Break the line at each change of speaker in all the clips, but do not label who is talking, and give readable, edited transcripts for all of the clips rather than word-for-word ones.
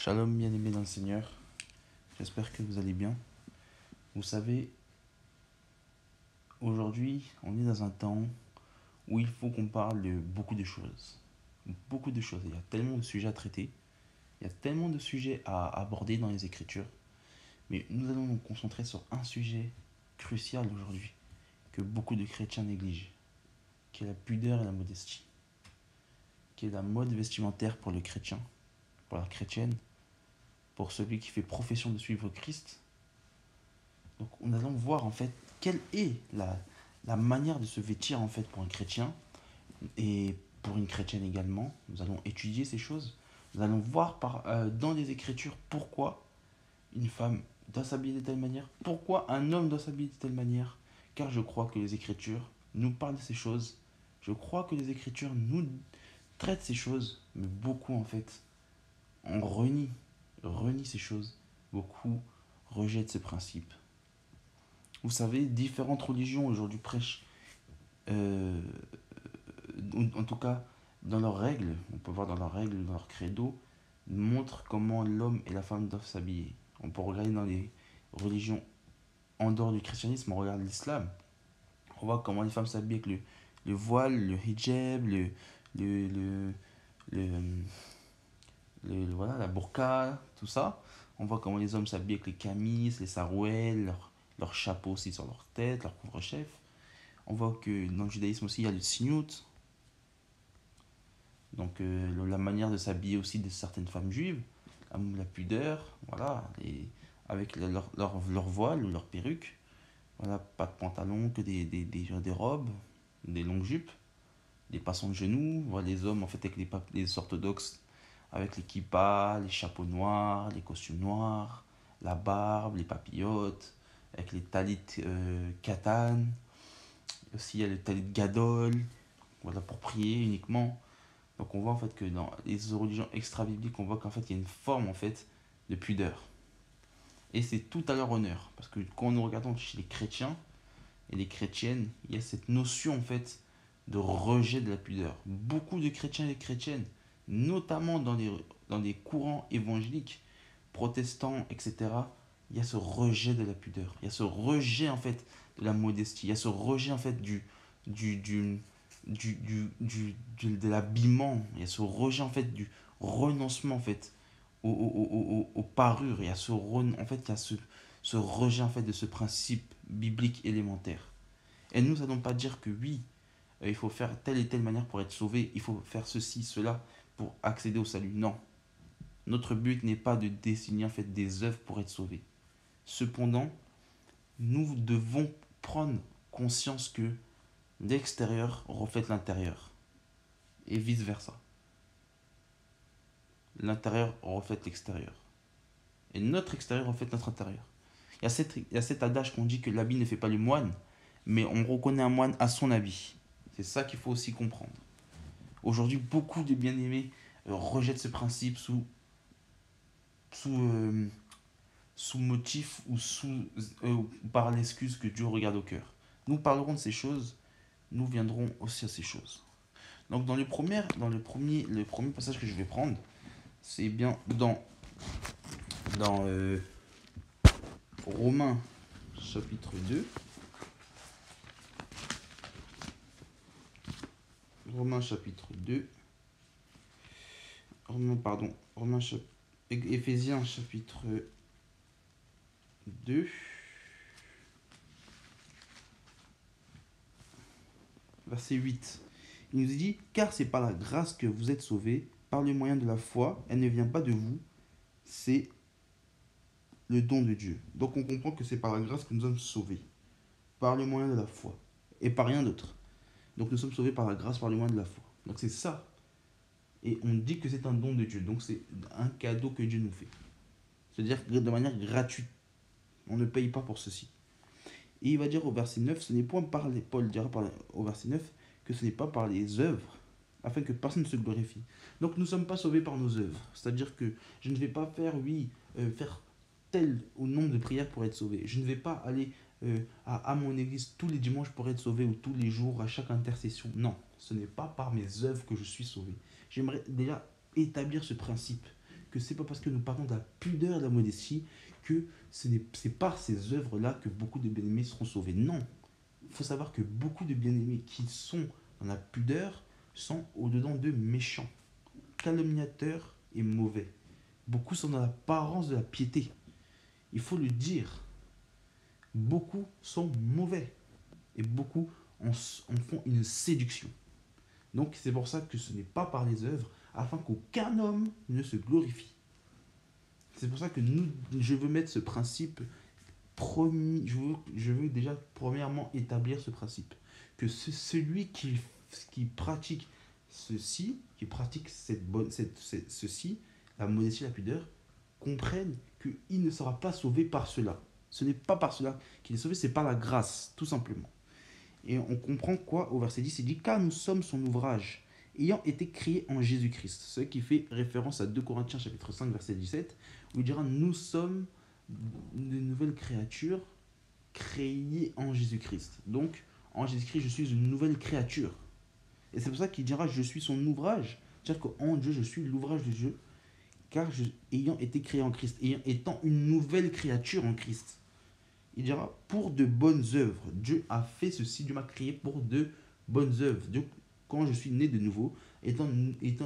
Shalom, bien-aimés dans le Seigneur. J'espère que vous allez bien. Vous savez, aujourd'hui, on est dans un temps où il faut qu'on parle de beaucoup de choses. Beaucoup de choses. Il y a tellement de sujets à traiter. Il y a tellement de sujets à aborder dans les Écritures. Mais nous allons nous concentrer sur un sujet crucial aujourd'hui, que beaucoup de chrétiens négligent, qui est la pudeur et la modestie, qui est la mode vestimentaire pour le chrétien, pour la chrétienne, pour celui qui fait profession de suivre Christ. Donc nous allons voir en fait quelle est la manière de se vêtir en fait pour un chrétien et pour une chrétienne également. Nous allons étudier ces choses. Nous allons voir dans les Écritures pourquoi une femme doit s'habiller de telle manière, pourquoi un homme doit s'habiller de telle manière. Car je crois que les Écritures nous parlent de ces choses. Je crois que les Écritures nous traitent ces choses, mais beaucoup en fait on renie ces choses. Beaucoup rejettent ce principe. Vous savez, différentes religions aujourd'hui prêchent, euh, en tout cas dans leurs règles, on peut voir dans leurs règles, dans leur credo, montrent comment l'homme et la femme doivent s'habiller. On peut regarder dans les religions en dehors du christianisme, on regarde l'islam, on voit comment les femmes s'habillent avec le voile, le hijab, le, le, le, voilà, la burqa, tout ça. On voit comment les hommes s'habillent avec les camis, les sarouels, leur chapeau aussi sur leur tête, leur couvre-chef. On voit que dans le judaïsme aussi, il y a le signout, donc la manière de s'habiller aussi de certaines femmes juives, la pudeur, voilà, avec leur voile ou leur perruque. Voilà, pas de pantalon, que des robes, des longues jupes, des passants de genoux. Voilà, les hommes, en fait, avec les orthodoxes, avec les kippas, les chapeaux noirs, les costumes noirs, la barbe, les papillotes, avec les talit katan. Aussi, il y a le talit gadol, voilà, pour prier uniquement. Donc on voit en fait que dans les religions extra-bibliques, on voit qu'en fait il y a une forme en fait de pudeur. Et c'est tout à leur honneur. Parce que quand nous regardons chez les chrétiens et les chrétiennes, il y a cette notion en fait de rejet de la pudeur. Beaucoup de chrétiens et chrétiennes, notamment dans les courants évangéliques, protestants, etc., il y a ce rejet de la pudeur. Il y a ce rejet en fait de la modestie. Il y a ce rejet en fait du, du, de l'habillement. Il y a ce rejet en fait du renoncement en fait aux parures. Il y a en fait, il y a ce rejet en fait de ce principe biblique élémentaire. Et nous n'allons pas dire que oui, il faut faire telle et telle manière pour être sauvé, il faut faire ceci, cela pour accéder au salut. Non. Notre but n'est pas de dessiner en fait des œuvres pour être sauvé. Cependant, nous devons prendre conscience que l'extérieur reflète l'intérieur et vice versa. L'intérieur reflète l'extérieur et notre extérieur reflète notre intérieur. Il y a cet adage qu'on dit que l'habit ne fait pas le moine, mais on reconnaît un moine à son habit. C'est ça qu'il faut aussi comprendre. Aujourd'hui, beaucoup de bien-aimés rejettent ce principe sous, euh, sous motif ou par l'excuse que Dieu regarde au cœur. Nous parlerons de ces choses, nous viendrons aussi à ces choses. Donc le premier passage que je vais prendre, c'est bien dans Romains chapitre 2. Romains chapitre 2. Éphésiens chapitre 2. Verset 8. Il nous dit, car c'est par la grâce que vous êtes sauvés, par le moyen de la foi, elle ne vient pas de vous, c'est le don de Dieu. Donc on comprend que c'est par la grâce que nous sommes sauvés, par le moyen de la foi, et par rien d'autre. Donc nous sommes sauvés par la grâce, par le moyen de la foi. Donc c'est ça. Et on dit que c'est un don de Dieu, donc c'est un cadeau que Dieu nous fait. C'est-à-dire de manière gratuite. On ne paye pas pour ceci. Et il va dire au verset 9, ce n'est point par les, Paul dira au verset 9, que ce n'est pas par les œuvres, afin que personne ne se glorifie. Donc nous ne sommes pas sauvés par nos œuvres. C'est-à-dire que je ne vais pas faire, faire tel ou nombre de prières pour être sauvé. Je ne vais pas aller à mon église tous les dimanches pour être sauvé ou tous les jours à chaque intercession. Non, ce n'est pas par mes œuvres que je suis sauvé. J'aimerais déjà établir ce principe que c'est pas parce que nous parlons de la pudeur et de la modestie que c'est par ces œuvres-là que beaucoup de bien-aimés seront sauvés. Non. Il faut savoir que beaucoup de bien-aimés qui sont dans la pudeur sont au-dedans d'eux méchants, calomniateurs et mauvais. Beaucoup sont dans l'apparence de la piété. Il faut le dire. Beaucoup sont mauvais. Et beaucoup en font une séduction. Donc c'est pour ça que ce n'est pas par les œuvres, afin qu'aucun homme ne se glorifie. C'est pour ça que je veux mettre ce principe, je veux déjà premièrement établir ce principe. Que celui qui pratique ceci, qui pratique ceci, la modestie, la pudeur, comprenne qu'il ne sera pas sauvé par cela. Ce n'est pas par cela qu'il est sauvé, c'est par la grâce, tout simplement. Et on comprend quoi au verset 10, il dit « Car nous sommes son ouvrage, ayant été créés en Jésus-Christ ». Ce qui fait référence à 2 Corinthiens chapitre 5, verset 17, où il dira « Nous sommes de nouvelles créatures créées en Jésus-Christ ». Donc, en Jésus-Christ, je suis une nouvelle créature. Et c'est pour ça qu'il dira « Je suis son ouvrage ». C'est-à-dire qu'en Dieu, je suis l'ouvrage de Dieu, car ayant été créé en Christ, étant une nouvelle créature en Christ. Il dira pour de bonnes œuvres. Dieu a fait ceci, Dieu m'a créé pour de bonnes œuvres. Dieu, quand je suis né de nouveau, étant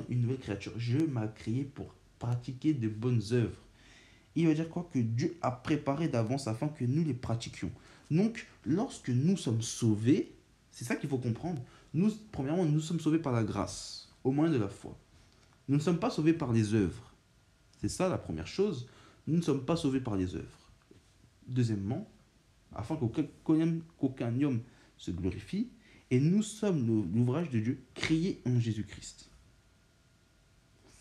une nouvelle créature, Dieu m'a créé pour pratiquer de bonnes œuvres. Il va dire quoi? Que Dieu a préparé d'avance afin que nous les pratiquions. Donc, lorsque nous sommes sauvés, c'est ça qu'il faut comprendre. Premièrement, nous sommes sauvés par la grâce, au moyen de la foi. Nous ne sommes pas sauvés par les œuvres. C'est ça la première chose. Nous ne sommes pas sauvés par les œuvres. Deuxièmement, afin qu'aucun homme se glorifie, et nous sommes l'ouvrage de Dieu créé en Jésus-Christ.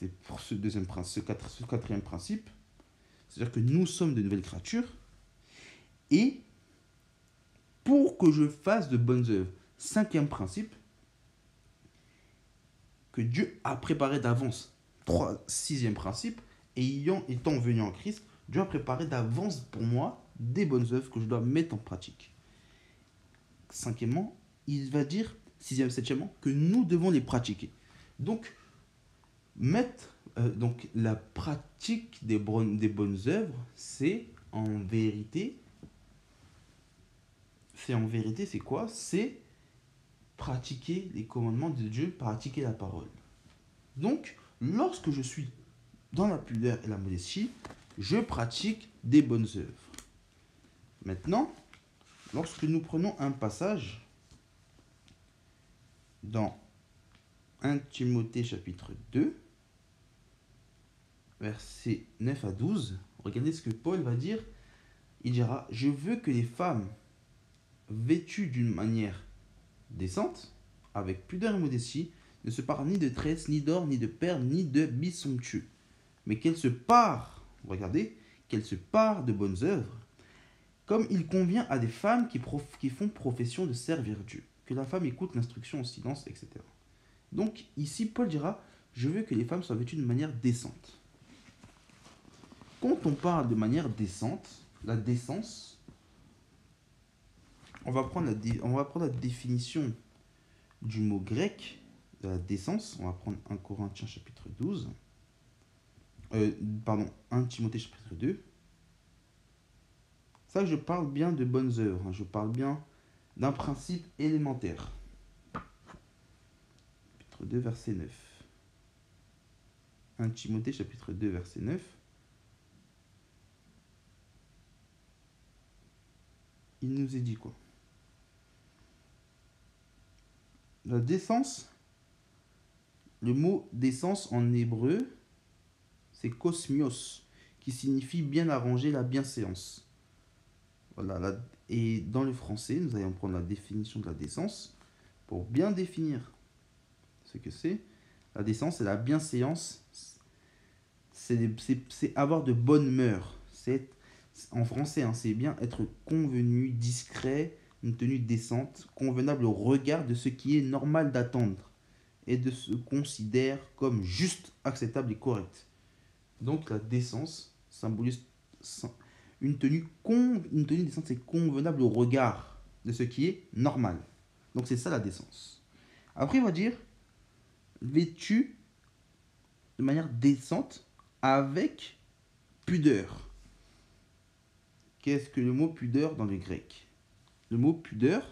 C'est pour ce quatrième principe, c'est-à-dire que nous sommes de nouvelles créatures, et pour que je fasse de bonnes œuvres, cinquième principe, que Dieu a préparé d'avance. Sixième principe, étant venu en Christ, Dieu a préparé d'avance pour moi des bonnes œuvres que je dois mettre en pratique. Cinquièmement, il va dire, septièmement, que nous devons les pratiquer. Donc, donc la pratique des bonnes œuvres, c'est en vérité, c'est quoi? C'est pratiquer les commandements de Dieu, pratiquer la parole. Donc, lorsque je suis dans la pudeur et la modestie, je pratique des bonnes œuvres. Maintenant, lorsque nous prenons un passage dans 1 Timothée chapitre 2, versets 9 à 12, regardez ce que Paul va dire. Il dira « Je veux que les femmes vêtues d'une manière décente, avec pudeur et modestie, ne se parent ni de tresses, ni d'or, ni de perles, ni de bijoux somptueux, mais qu'elles se parent, regardez, qu'elles se parent de bonnes œuvres, comme il convient à des femmes qui font profession de servir Dieu, que la femme écoute l'instruction en silence, etc. » Donc ici, Paul dira « Je veux que les femmes soient vêtues de manière décente. » Quand on parle de manière décente, la décence, on va prendre la définition du mot grec de la décence. On va prendre 1 Corinthiens chapitre 12. 1 Timothée chapitre 2. Ça, je parle bien de bonnes œuvres. Je parle bien d'un principe élémentaire. Chapitre 2, verset 9. 1 Timothée chapitre 2, verset 9. Il nous est dit quoi? La décence, le mot décence en hébreu, c'est kosmios, qui signifie bien arranger, la bienséance. Voilà, et dans le français, nous allons prendre la définition de la décence pour bien définir ce que c'est. La décence, c'est la bienséance, c'est avoir de bonnes mœurs. En français, c'est bien être convenu, discret, une tenue décente, convenable au regard de ce qui est normal d'attendre et de se considère comme juste, acceptable et correct. Donc la décence symbolise une tenue décente, c'est convenable au regard de ce qui est normal. Donc c'est ça la décence. Après, il va dire vêtu de manière décente, avec pudeur. Qu'est-ce que le mot pudeur dans le grec? Le mot pudeur,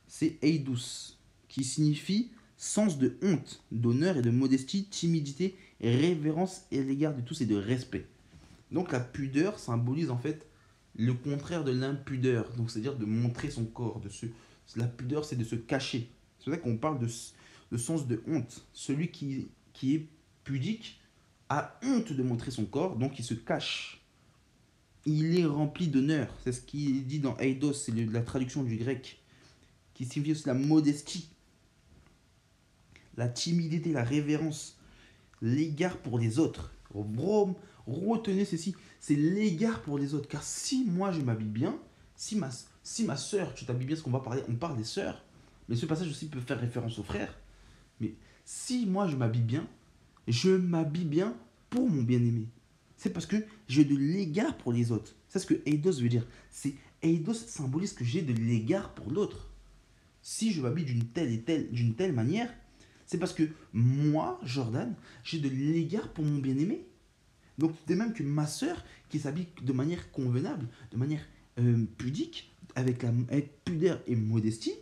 c'est eidos, qui signifie sens de honte, d'honneur et de modestie, timidité, révérence à l'égard de tous et de respect. Donc la pudeur symbolise en fait le contraire de l'impudeur, donc c'est-à-dire de montrer son corps. La pudeur, c'est de se cacher. C'est vrai qu'on parle de sens de honte. Celui qui est pudique a honte de montrer son corps, donc il se cache. Il est rempli d'honneur. C'est ce qui est dit dans Eidos, c'est la traduction du grec, qui signifie aussi la modestie, la timidité, la révérence, l'égard pour les autres. Retenez ceci, c'est l'égard pour les autres. Car si moi je m'habille bien, si ma soeur, tu t'habilles bien, parce qu'on va parler, on parle des sœurs, mais ce passage aussi peut faire référence aux frères. Mais si moi je m'habille bien pour mon bien-aimé. C'est parce que j'ai de l'égard pour les autres. C'est ce que eidos veut dire. Eidos symbolise que j'ai de l'égard pour l'autre. Si je m'habille d'une telle manière, c'est parce que moi, Jordan, j'ai de l'égard pour mon bien-aimé. Donc, de même que ma sœur, qui s'habille de manière convenable, de manière pudique, avec pudeur et modestie,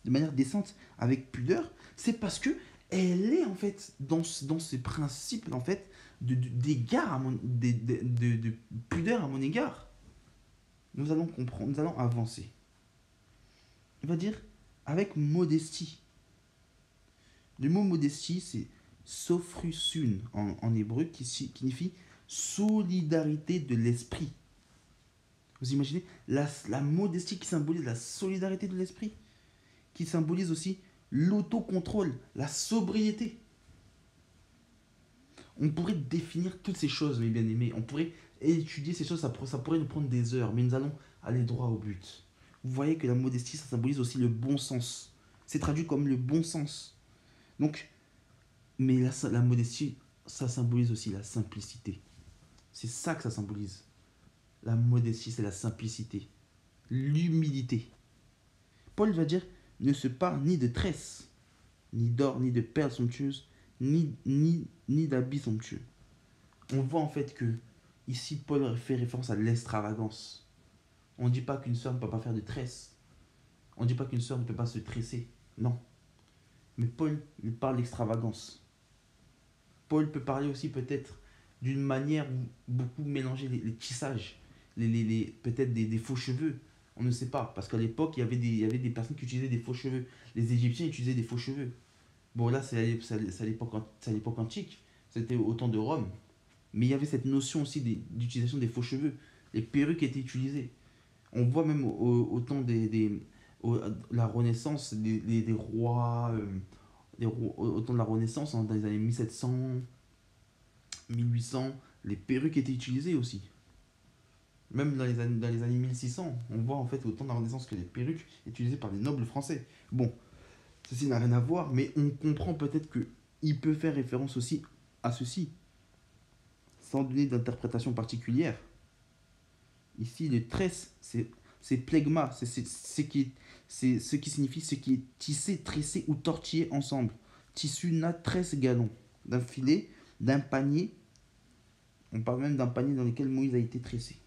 de manière décente, avec pudeur, c'est parce que elle est en fait dans ces principes en fait d'égard à de pudeur à mon égard. Nous allons comprendre, nous allons avancer. Il va dire avec modestie. Le mot modestie, c'est sophrusun en hébreu, qui signifie solidarité de l'esprit. Vous imaginez la modestie qui symbolise la solidarité de l'esprit, qui symbolise aussi l'autocontrôle, la sobriété. On pourrait définir toutes ces choses, mes bien-aimés. On pourrait étudier ces choses, ça pourrait nous prendre des heures, mais nous allons aller droit au but. Vous voyez que la modestie, ça symbolise aussi le bon sens. C'est traduit comme le bon sens. Donc, mais la modestie, ça symbolise aussi la simplicité. C'est ça que ça symbolise. La modestie, c'est la simplicité, l'humilité. Paul va dire, ne se parle ni de tresses, ni d'or, ni de perles somptueuses, ni d'habits somptueux. On voit en fait que ici, Paul fait référence à l'extravagance. On ne dit pas qu'une sœur ne peut pas faire de tresses. On ne dit pas qu'une sœur ne peut pas se tresser. Non. Mais Paul, il parle d'extravagance. Paul peut parler aussi peut-être d'une manière où beaucoup mélanger les tissages, peut-être des faux cheveux. On ne sait pas, parce qu'à l'époque, il y avait des personnes qui utilisaient des faux cheveux. Les Égyptiens utilisaient des faux cheveux. Bon, là, c'est à l'époque antique, c'était au temps de Rome. Mais il y avait cette notion aussi d'utilisation des faux cheveux. Les perruques étaient utilisées. On voit même au temps la Renaissance, des rois, au temps de la Renaissance, dans les années 1700, 1800, les perruques étaient utilisées aussi. Même dans les années 1600, on voit en fait au temps de la Renaissance que les perruques utilisées par les nobles français. Bon, ceci n'a rien à voir, mais on comprend peut-être qu'il peut faire référence aussi à ceci, sans donner d'interprétation particulière. Ici, les tresses, c'est plegma, c'est ce qui signifie ce qui est tissé, tressé ou tortillé ensemble. Tissu na tresse galon, d'un filet, d'un panier. On parle même d'un panier dans lequel Moïse a été tressé.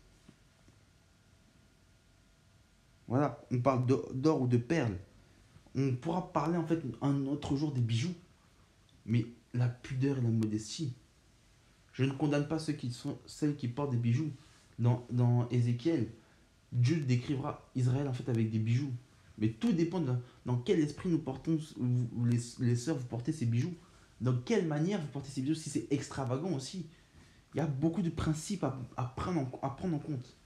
Voilà, on parle d'or ou de perles. On pourra parler en fait un autre jour des bijoux. Mais la pudeur et la modestie. Je ne condamne pas celles qui portent des bijoux. Dans Ézéchiel, Dieu décrira Israël en fait avec des bijoux. Mais tout dépend dans quel esprit nous portons, les sœurs, vous portez ces bijoux. Dans quelle manière vous portez ces bijoux, si c'est extravagant aussi. Il y a beaucoup de principes à prendre en compte.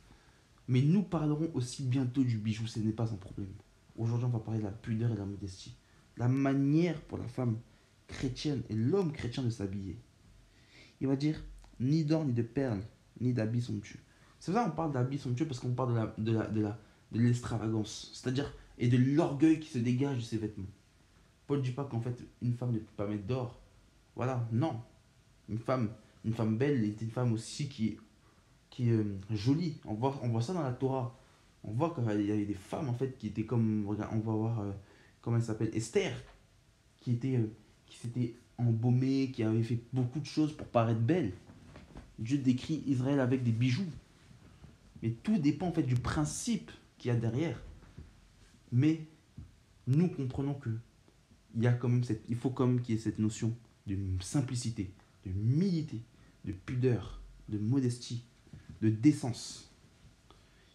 Mais nous parlerons aussi bientôt du bijou, ce n'est pas un problème. Aujourd'hui, on va parler de la pudeur et de la modestie. La manière pour la femme chrétienne et l'homme chrétien de s'habiller. Il va dire ni d'or, ni de perles, ni d'habits somptueux. C'est pour ça qu'on parle d'habits somptueux parce qu'on parle de l'extravagance, c'est-à-dire et de l'orgueil qui se dégage de ses vêtements. Paul ne dit pas qu'en fait une femme ne peut pas mettre d'or. Voilà, non. Une femme belle est une femme aussi qui est jolie. On voit ça dans la Torah. On voit qu'il y avait des femmes en fait qui étaient comme, regarde, on va voir comment elle s'appelle, Esther, qui s'était embaumée, qui avait fait beaucoup de choses pour paraître belle. Dieu décrit Israël avec des bijoux. Mais tout dépend en fait du principe qu'il y a derrière. Mais nous comprenons que il faut quand même qu'il y ait cette notion de simplicité, de humilité, de pudeur, de modestie, de décence.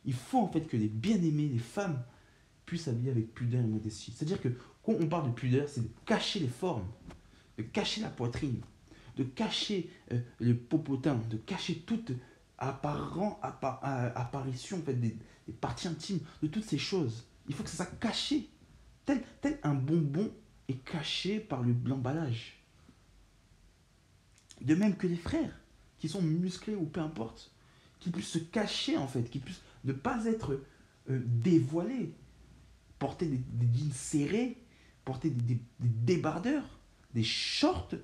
Il faut en fait que les bien-aimés, les femmes, puissent s'habiller avec pudeur et modestie. C'est-à-dire que quand on parle de pudeur, c'est de cacher les formes, de cacher la poitrine, de cacher le popotin, de cacher toute apparition en fait, des parties intimes, de toutes ces choses. Il faut que ça soit caché. Tel un bonbon est caché par l'emballage. De même que les frères, qui sont musclés ou peu importe, qui puissent se cacher en fait, qui puissent ne pas être dévoilés, porter des jeans serrés, porter des débardeurs, des shorts,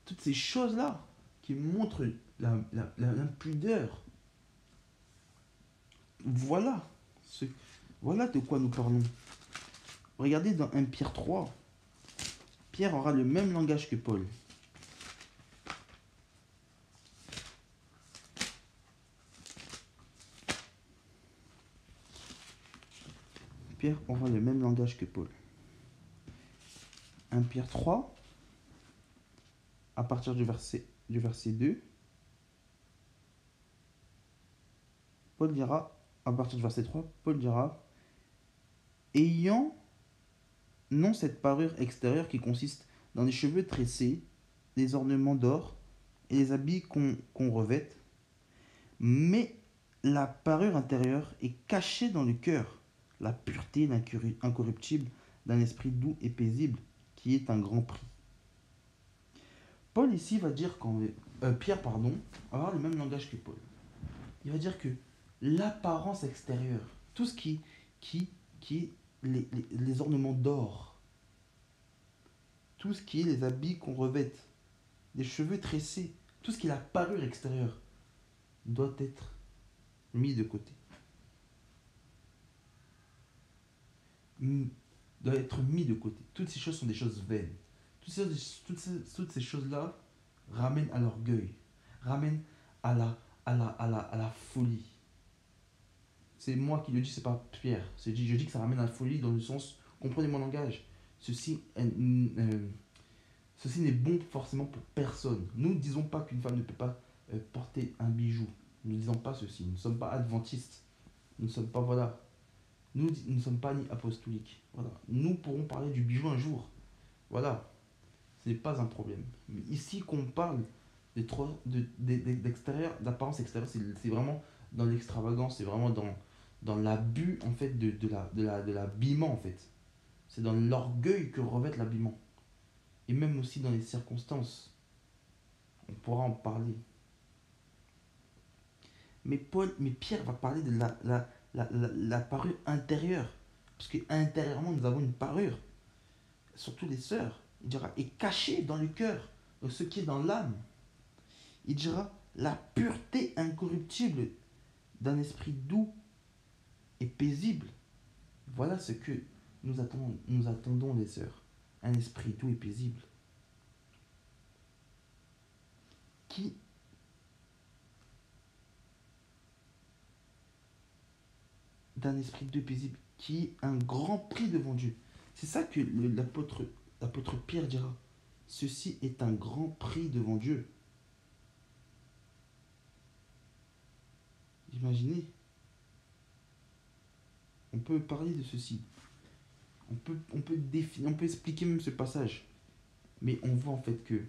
toutes ces choses-là qui montrent l'impudeur. Voilà, ce, voilà de quoi nous parlons. Regardez dans 1 Pierre 3, Pierre aura le même langage que Paul. Pierre aura le même langage que Paul. 1 Pierre 3, à partir du verset 2, Paul dira, à partir du verset 3, Paul dira, ayant non cette parure extérieure qui consiste dans des cheveux tressés, des ornements d'or et les habits qu'on revête, mais la parure intérieure est cachée dans le cœur, la pureté incorruptible d'un esprit doux et paisible, qui est un grand prix. Paul ici va dire Pierre pardon, va avoir le même langage que Paul. Il va dire que l'apparence extérieure, tout ce qui est les ornements d'or, tout ce qui est les habits qu'on revête, les cheveux tressés, tout ce qui est la parure extérieure, doit être mis de côté. Doit être mis de côté. Toutes ces choses sont des choses vaines. Toutes ces choses-là ramènent à l'orgueil, ramènent à la folie. C'est moi qui le dis, c'est pas Pierre. Je dis que ça ramène à la folie dans le sens, comprenez mon langage. Ceci n'est bon forcément pour personne. Nous ne disons pas qu'une femme ne peut pas porter un bijou. Nous ne disons pas ceci. Nous ne sommes pas adventistes. Nous ne sommes pas, voilà. Nous ne sommes pas ni apostoliques. Voilà. Nous pourrons parler du bijou un jour. Voilà. Ce n'est pas un problème. Mais ici, qu'on parle d'extérieur, d'apparence extérieure, c'est vraiment dans l'extravagance, c'est vraiment dans l'abus en fait de l'habillement en fait. C'est dans l'orgueil que revêt l'habillement. Et même aussi dans les circonstances. On pourra en parler. Mais Pierre va parler de la parure intérieure. Parce qu'intérieurement, nous avons une parure. Surtout les sœurs. Il dira, est caché dans le cœur, dans ce qui est dans l'âme. Il dira, la pureté incorruptible d'un esprit doux et paisible. Voilà ce que nous attendons les sœurs. Un esprit doux et paisible. Qui d'un esprit doux et paisible, qui est un grand prix devant Dieu. C'est ça que l'apôtre Pierre dira. Ceci est un grand prix devant Dieu. Imaginez. On peut parler de ceci. On peut expliquer même ce passage. Mais on voit en fait que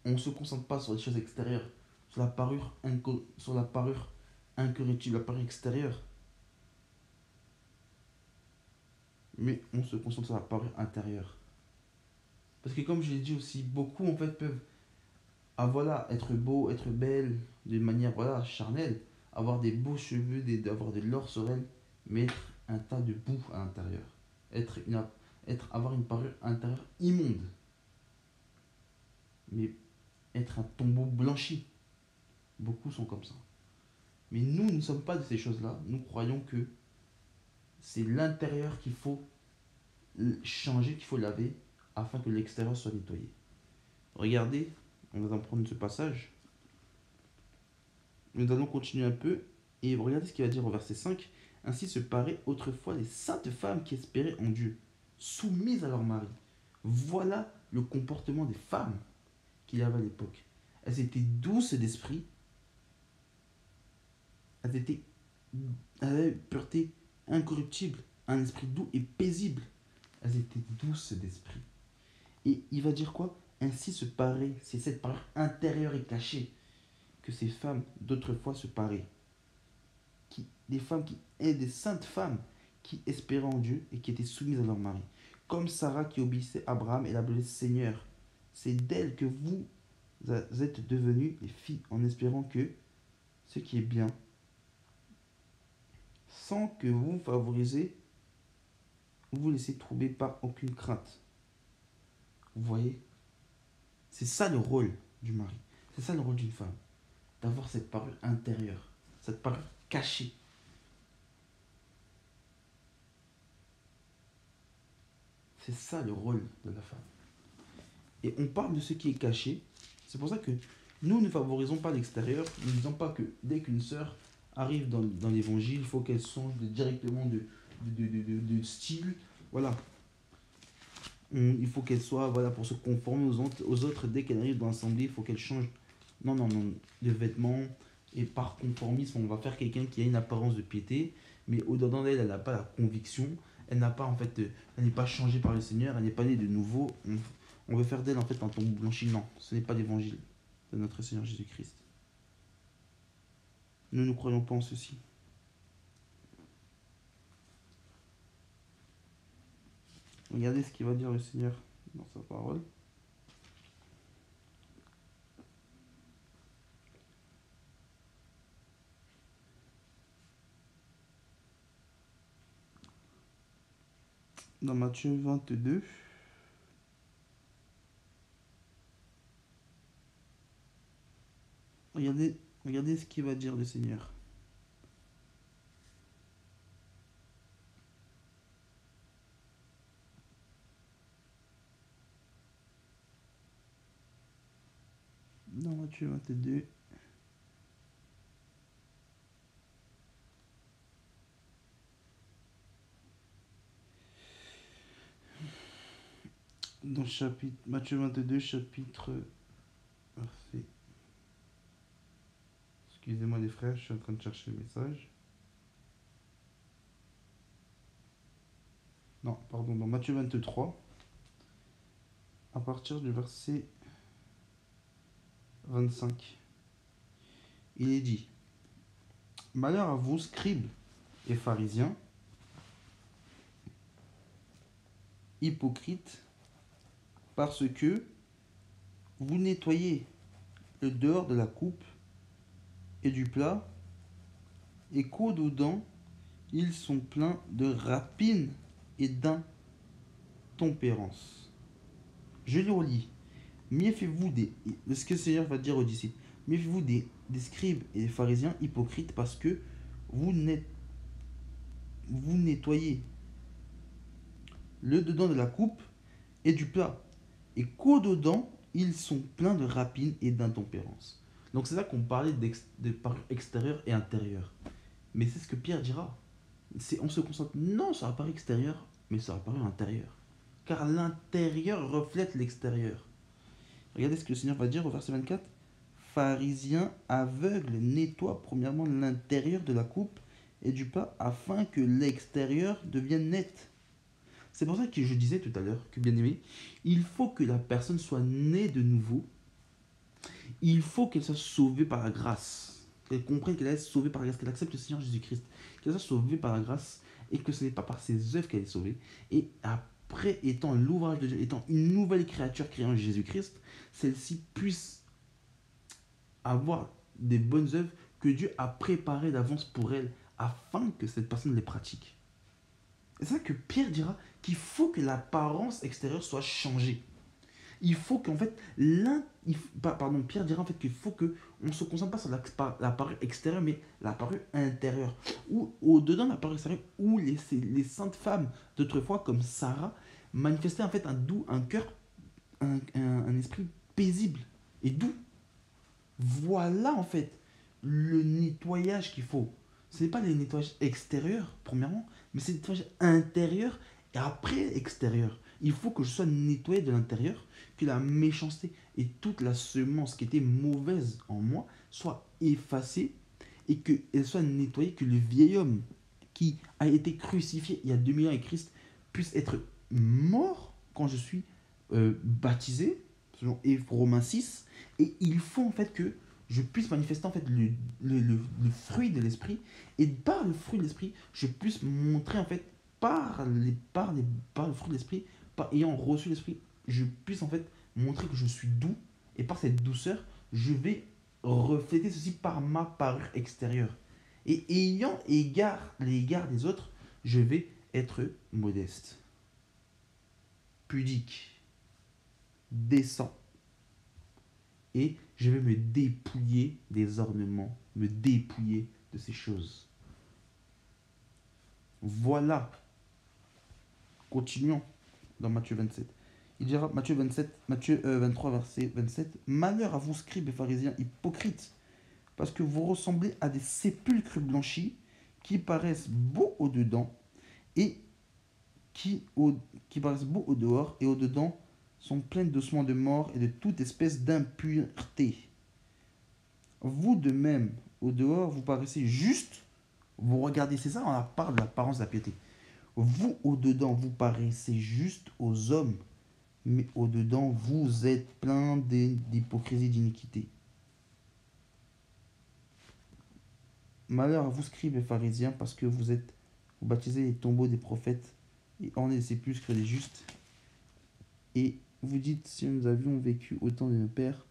on ne se concentre pas sur les choses extérieures, sur la parure incorruptible, la parure extérieure. Mais on se concentre sur la parure intérieure. Parce que comme je l'ai dit aussi, beaucoup en fait peuvent voilà, être beau, être belle de manière voilà, charnelle, avoir des beaux cheveux, avoir de l'or sur elle, mais être un tas de boue à l'intérieur. Avoir une parure intérieure immonde. Mais être un tombeau blanchi. Beaucoup sont comme ça. Mais nous ne sommes pas de ces choses-là. Nous croyons que c'est l'intérieur qu'il faut changer, qu'il faut laver, afin que l'extérieur soit nettoyé. Regardez, on va en prendre ce passage. Nous allons continuer un peu et regardez ce qu'il va dire au verset 5. Ainsi se paraient autrefois les saintes femmes qui espéraient en Dieu, soumises à leur mari. Voilà le comportement des femmes qu'il y avait à l'époque. Elles étaient douces d'esprit, elles étaient elles avaient une pureté incorruptible, un esprit doux et paisible. Elles étaient douces d'esprit. Et il va dire quoi? Ainsi se paraît, c'est cette parure intérieure et cachée que ces femmes d'autrefois se paraient. Des femmes qui étaient des saintes femmes qui espéraient en Dieu et qui étaient soumises à leur mari. Comme Sarah qui obéissait à Abraham et l'appelait Seigneur. C'est d'elle que vous êtes devenues les filles en espérant que ce qui est bien, sans que vous favorisez ou vous laissez troubler par aucune crainte. Vous voyez? C'est ça le rôle du mari. C'est ça le rôle d'une femme. D'avoir cette parure intérieure, cette parure cachée. C'est ça le rôle de la femme. Et on parle de ce qui est caché. C'est pour ça que nous ne favorisons pas l'extérieur. Nous ne disons pas que dès qu'une sœur arrive dans l'évangile, il faut qu'elle change directement de style. Voilà. Il faut qu'elle soit, voilà, pour se conformer aux autres, dès qu'elle arrive dans l'assemblée, il faut qu'elle change, non, non, non, de vêtements. Et par conformisme, on va faire quelqu'un qui a une apparence de piété, mais au-dedans d'elle, elle n'a pas la conviction. Elle n'a pas, en fait, elle n'est pas changée par le Seigneur, elle n'est pas née de nouveau. On veut faire d'elle, en fait, un tombeau blanchi. Non, ce n'est pas l'évangile de notre Seigneur Jésus-Christ. Nous ne croyons pas en ceci. Regardez ce qu'il va dire le Seigneur dans sa parole. Dans Matthieu 22. Regardez ce qu'il va dire le Seigneur. Dans Matthieu 22. Dans chapitre, Matthieu 22, chapitre... Verset... Excusez-moi les frères, je suis en train de chercher le message. Non, pardon, dans Matthieu 23, à partir du verset 25, il est dit: Malheur à vous, scribes et pharisiens, hypocrites, parce que vous nettoyez le dehors de la coupe et du plat, et qu'au-dedans, ils sont pleins de rapines et d'intempérance. Je le relis. Méfiez-vous ce que le Seigneur va dire aux disciples. Méfiez-vous des scribes et des pharisiens hypocrites, parce que vous nettoyez le dedans de la coupe et du plat, et qu'au-dedans, ils sont pleins de rapines et d'intempérance. Donc c'est là qu'on parlait de parure extérieure et intérieure. Mais c'est ce que Pierre dira. On se concentre non sur la parure extérieure, mais sur la parure intérieure. Car l'intérieur reflète l'extérieur. Regardez ce que le Seigneur va dire au verset 24. Pharisiens aveugles, nettoient premièrement l'intérieur de la coupe et du plat, afin que l'extérieur devienne net. C'est pour ça que je disais tout à l'heure que, bien aimé, il faut que la personne soit née de nouveau. Il faut qu'elle soit sauvée par la grâce. Qu'elle comprenne qu'elle est sauvée par la grâce, qu'elle accepte le Seigneur Jésus-Christ. Qu'elle soit sauvée par la grâce et que ce n'est pas par ses œuvres qu'elle est sauvée. Et après, étant l'ouvrage de Dieu, étant une nouvelle créature créée en Jésus-Christ, celle-ci puisse avoir des bonnes œuvres que Dieu a préparées d'avance pour elle, afin que cette personne les pratique. C'est ça que Pierre dira, qu'il faut que l'apparence extérieure soit changée. Il faut qu'en fait, Pierre dira en fait qu'il faut qu'on ne se concentre pas sur l'apparence extérieure, mais l'apparence intérieure. Ou au-dedans de l'apparence extérieure, où les saintes femmes d'autrefois, comme Sarah, manifestaient en fait un cœur, un esprit paisible et doux. Voilà en fait le nettoyage qu'il faut. Ce n'est pas le nettoyage extérieur, premièrement, mais c'est le nettoyage intérieur et après extérieur. Il faut que je sois nettoyé de l'intérieur, que la méchanceté et toute la semence qui était mauvaise en moi soit effacée et qu'elle soit nettoyée, que le vieil homme qui a été crucifié il y a 2000 ans avec Christ puisse être mort quand je suis baptisé, selon Romains 6, et il faut en fait que je puisse manifester en fait le fruit de l'esprit, et par le fruit de l'esprit, je puisse montrer en fait par le fruit de l'esprit, par ayant reçu l'esprit, je puisse en fait montrer que je suis doux, et par cette douceur, je vais refléter ceci par ma parure extérieure. Et ayant l'égard des autres, je vais être modeste, pudique, décent. Et je vais me dépouiller des ornements, me dépouiller de ces choses. Voilà. Continuons dans Matthieu 27. Il dira, Matthieu 23, verset 27, malheur à vous, scribes et pharisiens hypocrites, parce que vous ressemblez à des sépulcres blanchis qui paraissent beaux au-dedans et qui, au, qui paraissent beaux au dehors et au-dedans sont pleines d'ossements de mort et de toute espèce d'impureté. Vous de même, au dehors, vous paraissez juste, vous regardez, c'est ça, on parle de l'apparence de la piété. Vous, au-dedans, vous paraissez juste aux hommes, mais au-dedans, vous êtes plein d'hypocrisie, d'iniquité. Malheur à vous, scribes et pharisiens, parce que vous baptisez les tombeaux des prophètes et ornez les sépulcres des justes. Et vous dites, si nous avions vécu autant de nos pères,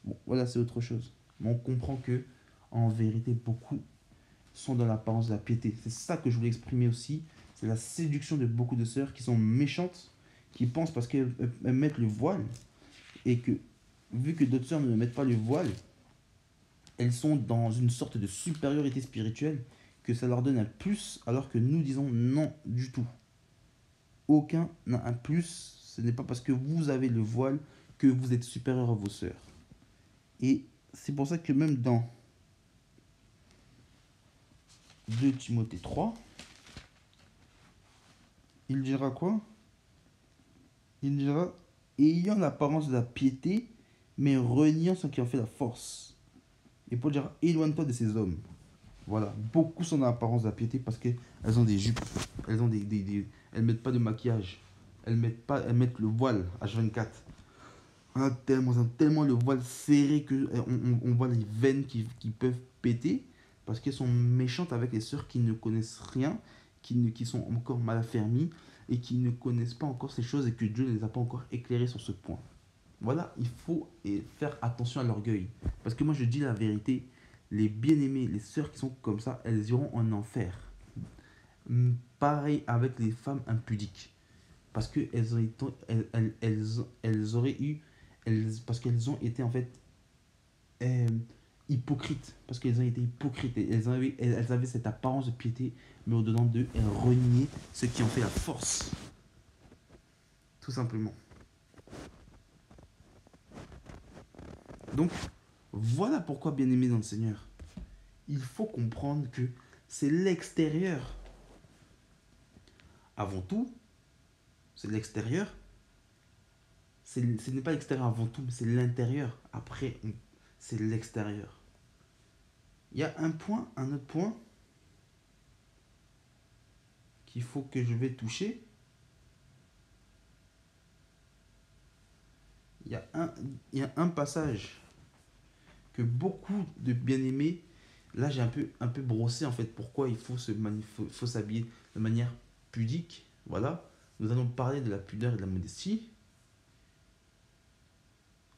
bon, voilà, c'est autre chose. Mais on comprend que, en vérité, beaucoup sont dans l'apparence de la piété. C'est ça que je voulais exprimer aussi. C'est la séduction de beaucoup de sœurs qui sont méchantes, qui pensent parce qu'elles mettent le voile, et que, vu que d'autres sœurs ne mettent pas le voile, elles sont dans une sorte de supériorité spirituelle, que ça leur donne un plus, alors que nous disons non du tout. Aucun n'a un plus. Ce n'est pas parce que vous avez le voile que vous êtes supérieur à vos sœurs. Et c'est pour ça que même dans 2 Timothée 3, il dira quoi? Il dira, ayant l'apparence de la piété, mais reniant ce qui en fait la force. Et Paul dira, éloigne-toi de ces hommes. Voilà, beaucoup sont dans l'apparence de la piété parce qu'elles ont des jupes, elles mettent pas de maquillage, elles mettent le voile H24. Elles ont tellement le voile serré que on voit les veines qui peuvent péter parce qu'elles sont méchantes avec les sœurs qui ne connaissent rien, qui sont encore mal affermies et qui ne connaissent pas encore ces choses et que Dieu ne les a pas encore éclairées sur ce point. Voilà, il faut faire attention à l'orgueil. Parce que moi je dis la vérité, les bien-aimés, les sœurs qui sont comme ça, elles iront en enfer. Pareil avec les femmes impudiques. Parce qu'elles auraient eu, parce qu'elles ont été en fait euh, hypocrites. Parce qu'elles ont été hypocrites. Elles avaient cette apparence de piété, mais au-dedans d'eux, elles reniaient ce qui en fait la force. Tout simplement. Donc, voilà pourquoi, bien-aimés dans le Seigneur, il faut comprendre que c'est l'extérieur. Avant tout, c'est l'extérieur. Ce n'est pas l'extérieur avant tout, mais c'est l'intérieur. Après, c'est l'extérieur. Il y a un autre point qu'il faut que je vais toucher. Il y a un passage que beaucoup de bien-aimés, là j'ai un peu brossé en fait pourquoi il faut s'habiller de manière pudique. Voilà, nous allons parler de la pudeur et de la modestie.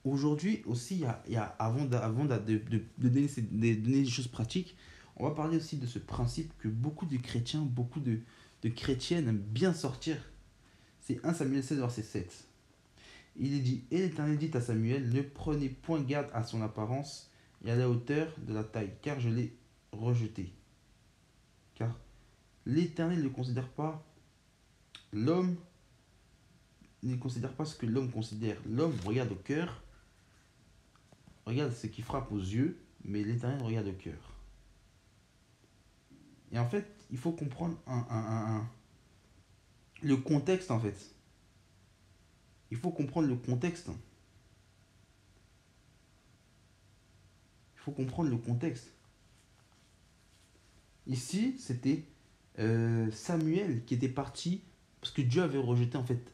Aujourd'hui aussi, avant de donner des choses pratiques, on va parler aussi de ce principe que beaucoup de chrétiens, beaucoup de chrétiennes aiment bien sortir. C'est 1 Samuel 16, verset 7. Il est dit, et l'Éternel dit à Samuel, ne prenez point garde à son apparence et à la hauteur de la taille, car je l'ai rejeté. Car l'Éternel ne considère pas l'homme, ne considère pas ce que l'homme considère. L'homme regarde au cœur, regarde ce qui frappe aux yeux, mais l'Éternel regarde au cœur. Et en fait, il faut comprendre le contexte en fait. Il faut comprendre le contexte. Il faut comprendre le contexte. Ici, c'était Samuel qui était parti parce que Dieu avait rejeté en fait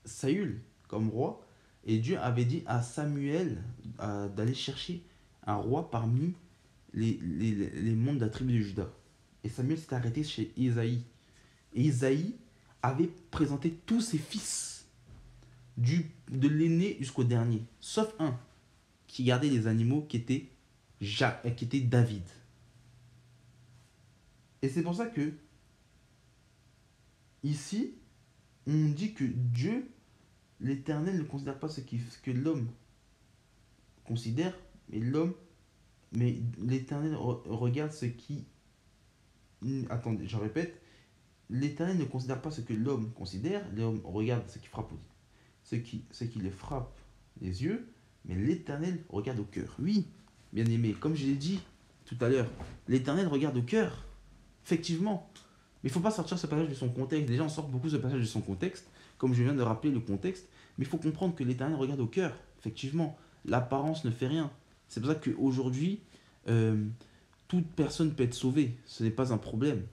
Saül comme roi et Dieu avait dit à Samuel d'aller chercher un roi parmi les membres de la tribu de Juda. Et Samuel s'est arrêté chez Isaïe. Et Isaïe avait présenté tous ses fils, de l'aîné jusqu'au dernier, sauf un qui gardait les animaux qui était David. Et c'est pour ça que ici, on dit que Dieu, l'Éternel, ne considère pas ce que l'homme considère, mais l'Éternel regarde ce qui... Attendez, je répète. L'Éternel ne considère pas ce que l'homme considère, l'homme regarde ce qui frappe, ce qui le frappe les yeux, mais l'Éternel regarde au cœur. Oui, bien aimé, comme je l'ai dit tout à l'heure, l'Éternel regarde au cœur, effectivement. Mais il ne faut pas sortir ce passage de son contexte. Déjà, on sort beaucoup ce passage de son contexte, comme je viens de rappeler le contexte, mais il faut comprendre que l'Éternel regarde au cœur, effectivement. L'apparence ne fait rien. C'est pour ça qu'aujourd'hui, euh, toute personne peut être sauvée. Ce n'est pas un problème.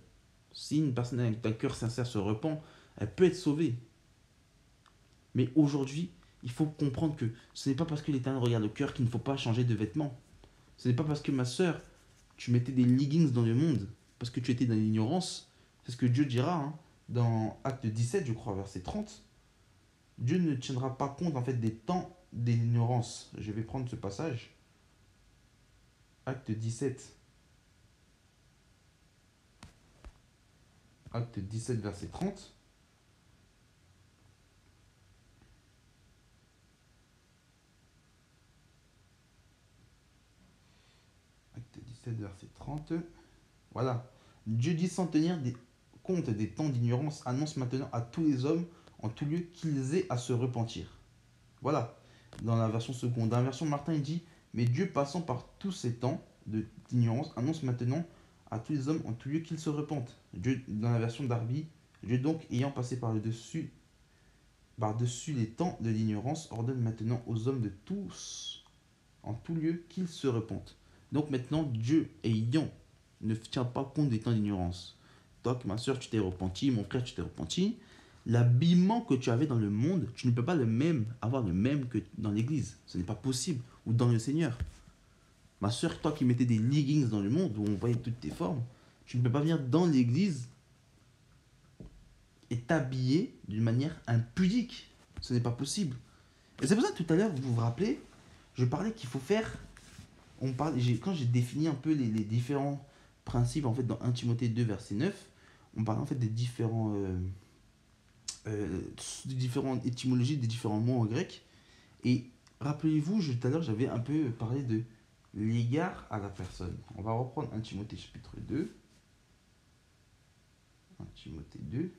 Si une personne avec un cœur sincère se repent, elle peut être sauvée. Mais aujourd'hui, il faut comprendre que ce n'est pas parce que l'Éternel regarde le cœur qu'il ne faut pas changer de vêtements. Ce n'est pas parce que ma sœur, tu mettais des leggings dans le monde, parce que tu étais dans l'ignorance. C'est ce que Dieu dira dans Acte 17, je crois, verset 30. Dieu ne tiendra pas compte en fait des temps d'ignorance. Je vais prendre ce passage. Acte 17. Acte 17, verset 30. Acte 17, verset 30. Voilà. Dieu dit sans tenir compte des temps d'ignorance, annonce maintenant à tous les hommes en tout lieu qu'ils aient à se repentir. Voilà. Dans la version seconde. Dans la version Martin, il dit mais Dieu passant par tous ces temps d'ignorance annonce maintenant à tous les hommes en tout lieu qu'ils se repentent. Dieu, dans la version Darby, Dieu donc ayant passé par-dessus les temps de l'ignorance ordonne maintenant aux hommes de tous en tout lieu qu'ils se repentent. Donc maintenant Dieu ayant ne tient pas compte des temps d'ignorance. Toi, ma soeur, tu t'es repenti, mon frère, tu t'es repenti. L'habillement que tu avais dans le monde, tu ne peux pas avoir le même que dans l'église. Ce n'est pas possible. Ou dans le Seigneur. Ma soeur, toi qui mettais des leggings dans le monde, où on voyait toutes tes formes, tu ne peux pas venir dans l'église et t'habiller d'une manière impudique. Ce n'est pas possible. Et c'est pour ça que tout à l'heure, vous vous rappelez, je parlais qu'il faut faire... Quand j'ai défini un peu les différents principes en fait dans 1 Timothée 2 verset 9, on parlait en fait des différentes étymologies des différents mots en grec. Et rappelez-vous, tout à l'heure j'avais un peu parlé de l'égard à la personne. On va reprendre 1 Timothée chapitre 2. 1 Timothée 2,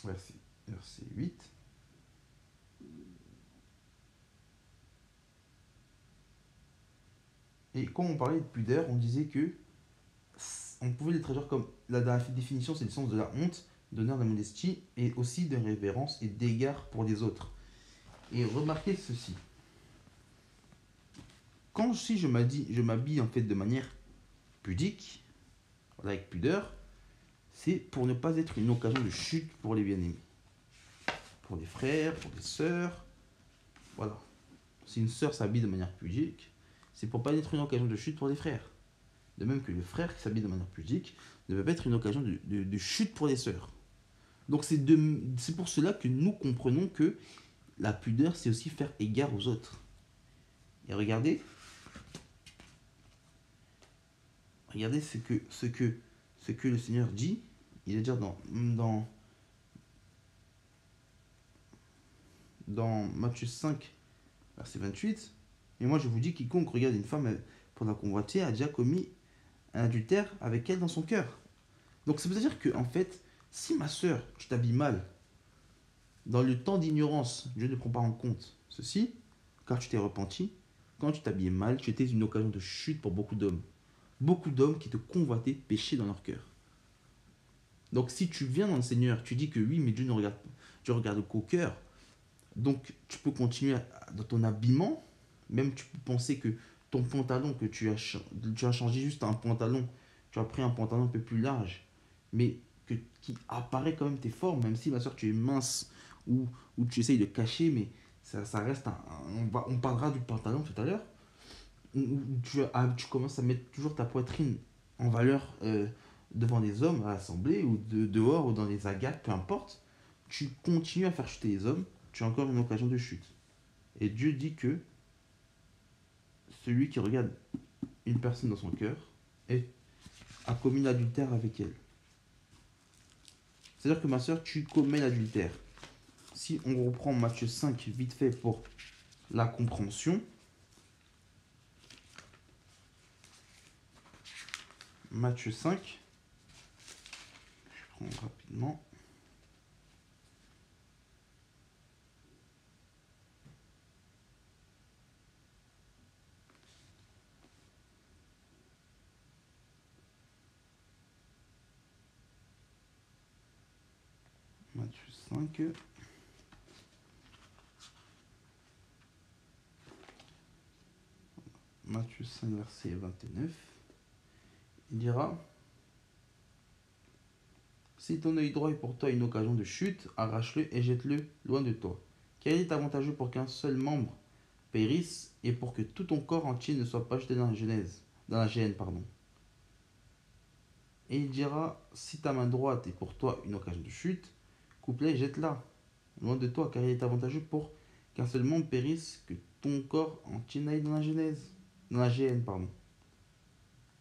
verset 8. Et quand on parlait de pudeur, on disait que on pouvait les traduire comme la définition, c'est le sens de la honte, d'honneur, de la modestie, et aussi de révérence et d'égard pour les autres. Et remarquez ceci. Quand si je m'habille en fait de manière pudique, voilà, avec pudeur, c'est pour ne pas être une occasion de chute pour les bien-aimés. Pour les frères, pour les sœurs. Voilà. Si une sœur s'habille de manière pudique, c'est pour pas être une occasion de chute pour les frères. De même que le frère qui s'habille de manière pudique ne peut pas être une occasion de chute pour les sœurs. Donc c'est pour cela que nous comprenons que la pudeur, c'est aussi faire égard aux autres. Et regardez ce que le Seigneur dit. Il est dire dans Matthieu 5, verset 28. Et moi je vous dis, quiconque regarde une femme pour la convoiter a déjà commis un adultère avec elle dans son cœur. Donc ça veut dire que en fait, si ma soeur, tu t'habilles mal, dans le temps d'ignorance, Dieu ne prend pas en compte ceci, car tu t'es repenti. Quand tu t'habillais mal, tu étais une occasion de chute pour beaucoup d'hommes. Beaucoup d'hommes qui te convoitaient péché dans leur cœur. Donc si tu viens dans le Seigneur, tu dis que oui, mais Dieu regarde qu'au cœur. Donc tu peux continuer dans ton habillement. Même tu peux penser que ton pantalon, que tu as changé juste un pantalon, tu as pris un pantalon un peu plus large, mais qui apparaît quand même tes formes, même si ma soeur tu es mince ou tu essayes de cacher, mais ça reste on parlera du pantalon tout à l'heure, où tu commences à mettre toujours ta poitrine en valeur devant des hommes à l'assemblée ou dehors ou dans les agates, peu importe, tu continues à faire chuter les hommes, tu as encore une occasion de chute. Et Dieu dit que celui qui regarde une personne dans son cœur a commis l'adultère avec elle. C'est-à-dire que ma soeur, tu commets l'adultère. Si on reprend Matthieu 5 vite fait pour la compréhension, Matthieu 5, je prends rapidement. Matthieu 5. Matthieu 5, verset 29. Il dira: si ton œil droit est pour toi une occasion de chute, arrache-le et jette-le loin de toi. Car il est avantageux pour qu'un seul membre périsse et pour que tout ton corps entier ne soit pas jeté dans la géhenne, pardon. Et il dira: si ta main droite est pour toi une occasion de chute, coupe-la et jette-la loin de toi, car il est avantageux pour qu'un seul membre périsse, que ton corps entier n'aille dans la géhenne, pardon.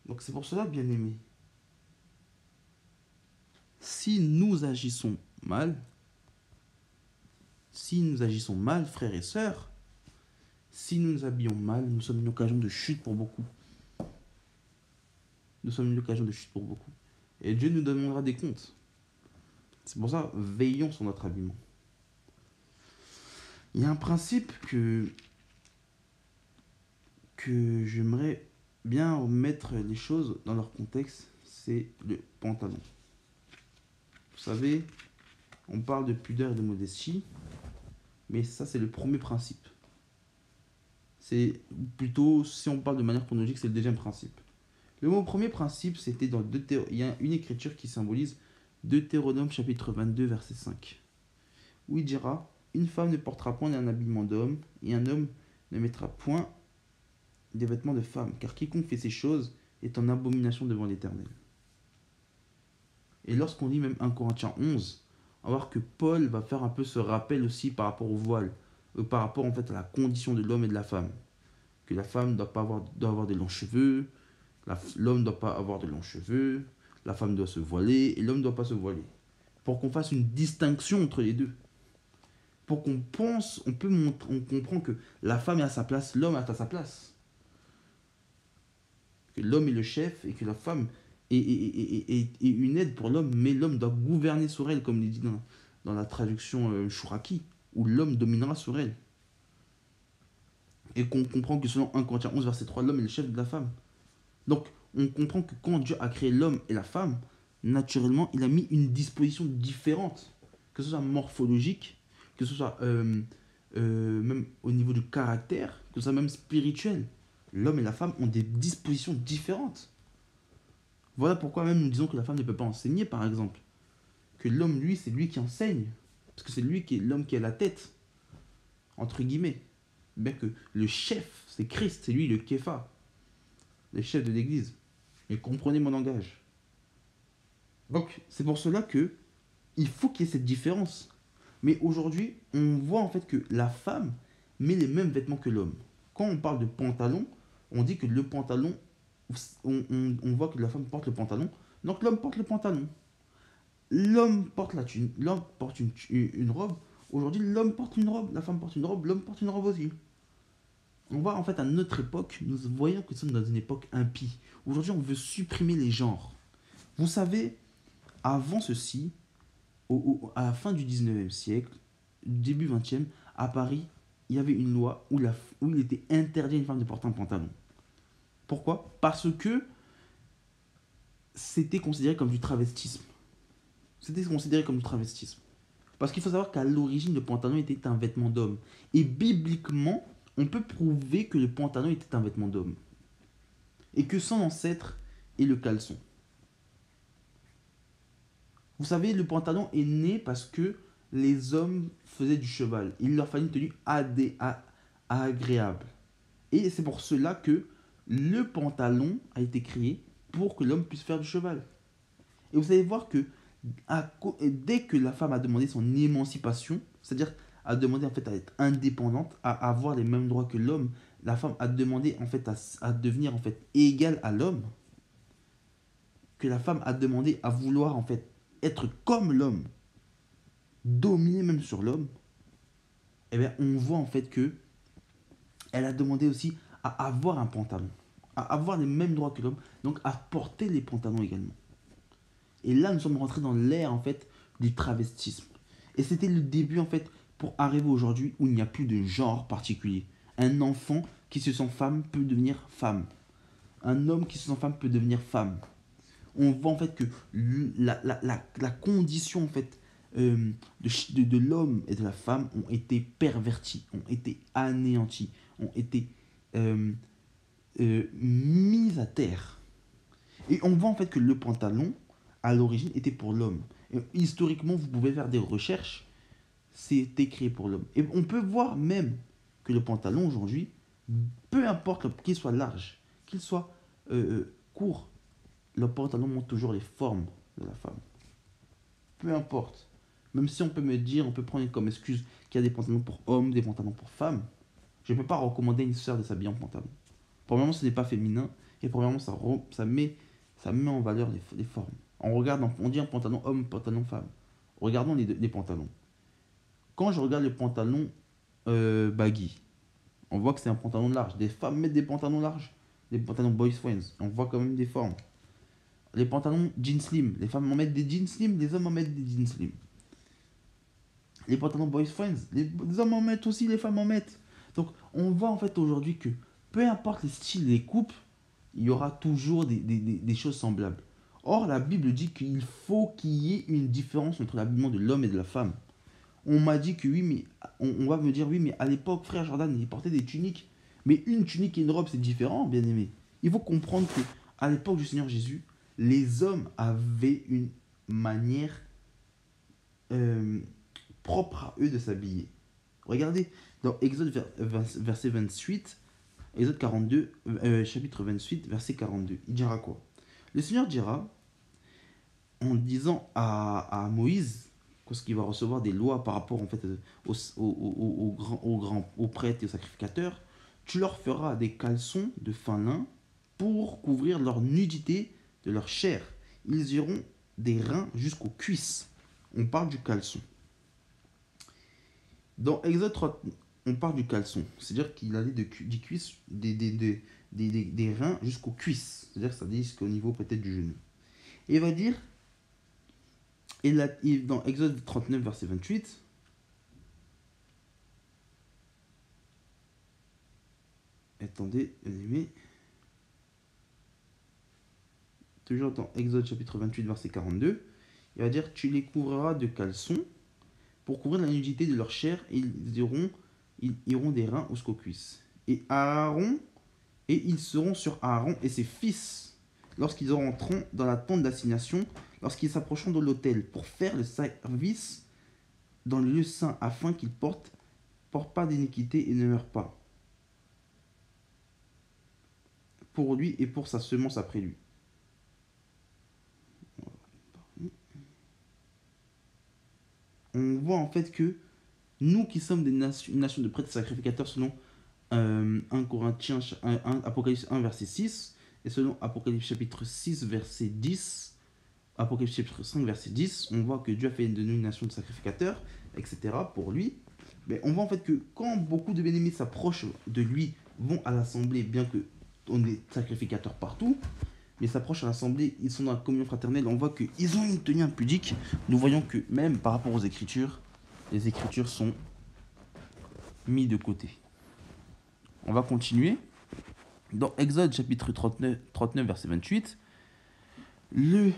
Donc c'est pour cela, bien aimé, si nous agissons mal, frères et sœurs, si nous nous habillons mal, nous sommes une occasion de chute pour beaucoup. Nous sommes une occasion de chute pour beaucoup. Et Dieu nous demandera des comptes. C'est pour ça, veillons sur notre habillement. Il y a un principe que j'aimerais bien mettre les choses dans leur contexte, c'est le pantalon. Vous savez, on parle de pudeur et de modestie, mais ça c'est le premier principe. C'est plutôt, si on parle de manière chronologique, c'est le deuxième principe. Le premier principe, c'était dans il y a une écriture qui symbolise Deutéronome chapitre 22, verset 5, où il dira: une femme ne portera point un habillement d'homme, et un homme ne mettra point des vêtements de femme, car quiconque fait ces choses est en abomination devant l'Éternel. Et lorsqu'on lit même 1 Corinthiens 11, on va voir que Paul va faire un peu ce rappel aussi par rapport au voile, par rapport en fait à la condition de l'homme et de la femme. Que la femme doit avoir des longs cheveux, l'homme ne doit pas avoir de longs cheveux, la femme doit se voiler et l'homme ne doit pas se voiler. Pour qu'on fasse une distinction entre les deux. Pour qu'on pense, on comprend que la femme est à sa place, l'homme est à sa place. Que l'homme est le chef et que la femme est une aide pour l'homme, mais l'homme doit gouverner sur elle, comme il dit dans la traduction Shuraki, où l'homme dominera sur elle. Et qu'on comprend que selon 1 Corinthiens 11, verset 3, l'homme est le chef de la femme. Donc, on comprend que quand Dieu a créé l'homme et la femme, naturellement, il a mis une disposition différente, que ce soit morphologique, que ce soit même au niveau du caractère, que ce soit même spirituel. L'homme et la femme ont des dispositions différentes. Voilà pourquoi même nous disons que la femme ne peut pas enseigner, par exemple. Que l'homme, lui, c'est lui qui enseigne. Parce que c'est lui qui est l'homme qui a la tête, entre guillemets. Bien que le chef, c'est Christ, c'est lui le Képha, le chef de l'église. Et comprenez mon langage. Donc, c'est pour cela que il faut qu'il y ait cette différence. Mais aujourd'hui, on voit en fait que la femme met les mêmes vêtements que l'homme. Quand on parle de pantalon, on dit que le pantalon, on voit que la femme porte le pantalon, donc l'homme porte le pantalon. L'homme porte l'homme porte une robe. Aujourd'hui, l'homme porte une robe, la femme porte une robe, l'homme porte une robe aussi. On voit en fait à notre époque, nous voyons que nous sommes dans une époque impie. Aujourd'hui, on veut supprimer les genres. Vous savez, avant ceci, à la fin du 19e siècle, début 20e, à Paris, il y avait une loi où il était interdit à une femme de porter un pantalon. Pourquoi? Parce que c'était considéré comme du travestisme. C'était considéré comme du travestisme. Parce qu'il faut savoir qu'à l'origine, le pantalon était un vêtement d'homme. Et bibliquement, on peut prouver que le pantalon était un vêtement d'homme. Et que son ancêtre est le caleçon. Vous savez, le pantalon est né parce que les hommes faisaient du cheval. Il leur fallait une tenue agréable. Et c'est pour cela que le pantalon a été créé pour que l'homme puisse faire du cheval. Et vous allez voir que dès que la femme a demandé son émancipation, c'est-à-dire a demandé en fait à être indépendante, à avoir les mêmes droits que l'homme, la femme a demandé en fait à devenir en fait égale à l'homme, que la femme a demandé à vouloir en fait être comme l'homme, dominer même sur l'homme, eh bien on voit en fait que elle a demandé aussi à avoir un pantalon, à avoir les mêmes droits que l'homme, donc à porter les pantalons également. Et là, nous sommes rentrés dans l'ère en fait du travestisme. Et c'était le début en fait pour arriver aujourd'hui où il n'y a plus de genre particulier. Un enfant qui se sent femme peut devenir femme. Un homme qui se sent femme peut devenir femme. On voit en fait que la condition en fait de l'homme et de la femme ont été pervertis, ont été anéantis, ont été mises à terre. Et on voit en fait que le pantalon, à l'origine, était pour l'homme. Et historiquement, vous pouvez faire des recherches, c'était créé pour l'homme. Et on peut voir même que le pantalon aujourd'hui, peu importe qu'il soit large, qu'il soit court, le pantalon montre toujours les formes de la femme. Peu importe. Même si on peut me dire, on peut prendre comme excuse qu'il y a des pantalons pour hommes, des pantalons pour femmes, je ne peux pas recommander à une sœur de s'habiller en pantalon. Premièrement, ce n'est pas féminin, et premièrement, ça met en valeur les formes. On dit un pantalon homme, pantalon femme. Regardons les pantalons. Quand je regarde le pantalon baggy, on voit que c'est un pantalon large. Des femmes mettent des pantalons larges, des pantalons boys friends. On voit quand même des formes. Les pantalons jeans slim, les femmes en mettent des jeans slim, les hommes en mettent des jeans slim. Les pantalons boys friends, les hommes en mettent aussi, les femmes en mettent. Donc on voit en fait aujourd'hui que peu importe les styles, les coupes, il y aura toujours des choses semblables. Or, la Bible dit qu'il faut qu'il y ait une différence entre l'habillement de l'homme et de la femme. On m'a dit que oui, mais on va me dire oui, mais à l'époque, frère Jordan, il portait des tuniques. Mais une tunique et une robe, c'est différent, bien aimé. Il faut comprendre que à l'époque du Seigneur Jésus, les hommes avaient une manière propre à eux de s'habiller. Regardez, dans Exode verset 28, Exode 42, chapitre 28, verset 42, il dira quoi? Le Seigneur dira, en disant à Moïse, parce qu'il va recevoir des lois par rapport en fait aux prêtres et aux sacrificateurs, tu leur feras des caleçons de fin lin pour couvrir leur nudité de leur chair. Ils iront des reins jusqu'aux cuisses. On parle du caleçon. Dans Exode 30, on parle du caleçon. C'est-à-dire qu'il allait des cuisses, des reins jusqu'aux cuisses. C'est-à-dire que ça dit jusqu'au niveau peut-être du genou. Et il va dire, dans Exode 39, verset 28, attendez, toujours dans Exode chapitre 28, verset 42, il va dire, tu les couvriras de caleçons pour couvrir la nudité de leur chair, et ils iront des reins jusqu'aux cuisses. Et ils seront sur Aaron et ses fils, lorsqu'ils rentreront dans la tente d'assignation, lorsqu'ils s'approcheront de l'autel, pour faire le service dans le lieu saint, afin qu'ils portent pas d'iniquité et ne meurent pas. Pour lui et pour sa semence après lui. On voit en fait que nous qui sommes une nation de prêtres sacrificateurs selon 1 Corinthiens, Apocalypse 1 verset 6, et selon Apocalypse chapitre 6 verset 10, Apocalypse chapitre 5 verset 10, on voit que Dieu a fait de nous une nation de sacrificateurs, etc. pour lui. Mais on voit en fait que quand beaucoup de bien-aimés s'approchent de lui, vont à l'assemblée, bien que on est sacrificateurs partout, mais s'approchent à l'assemblée, ils sont dans la communion fraternelle, on voit qu'ils ont une tenue impudique. Nous voyons que même par rapport aux Écritures, les Écritures sont mis de côté. On va continuer. Dans Exode chapitre 39 verset 28, il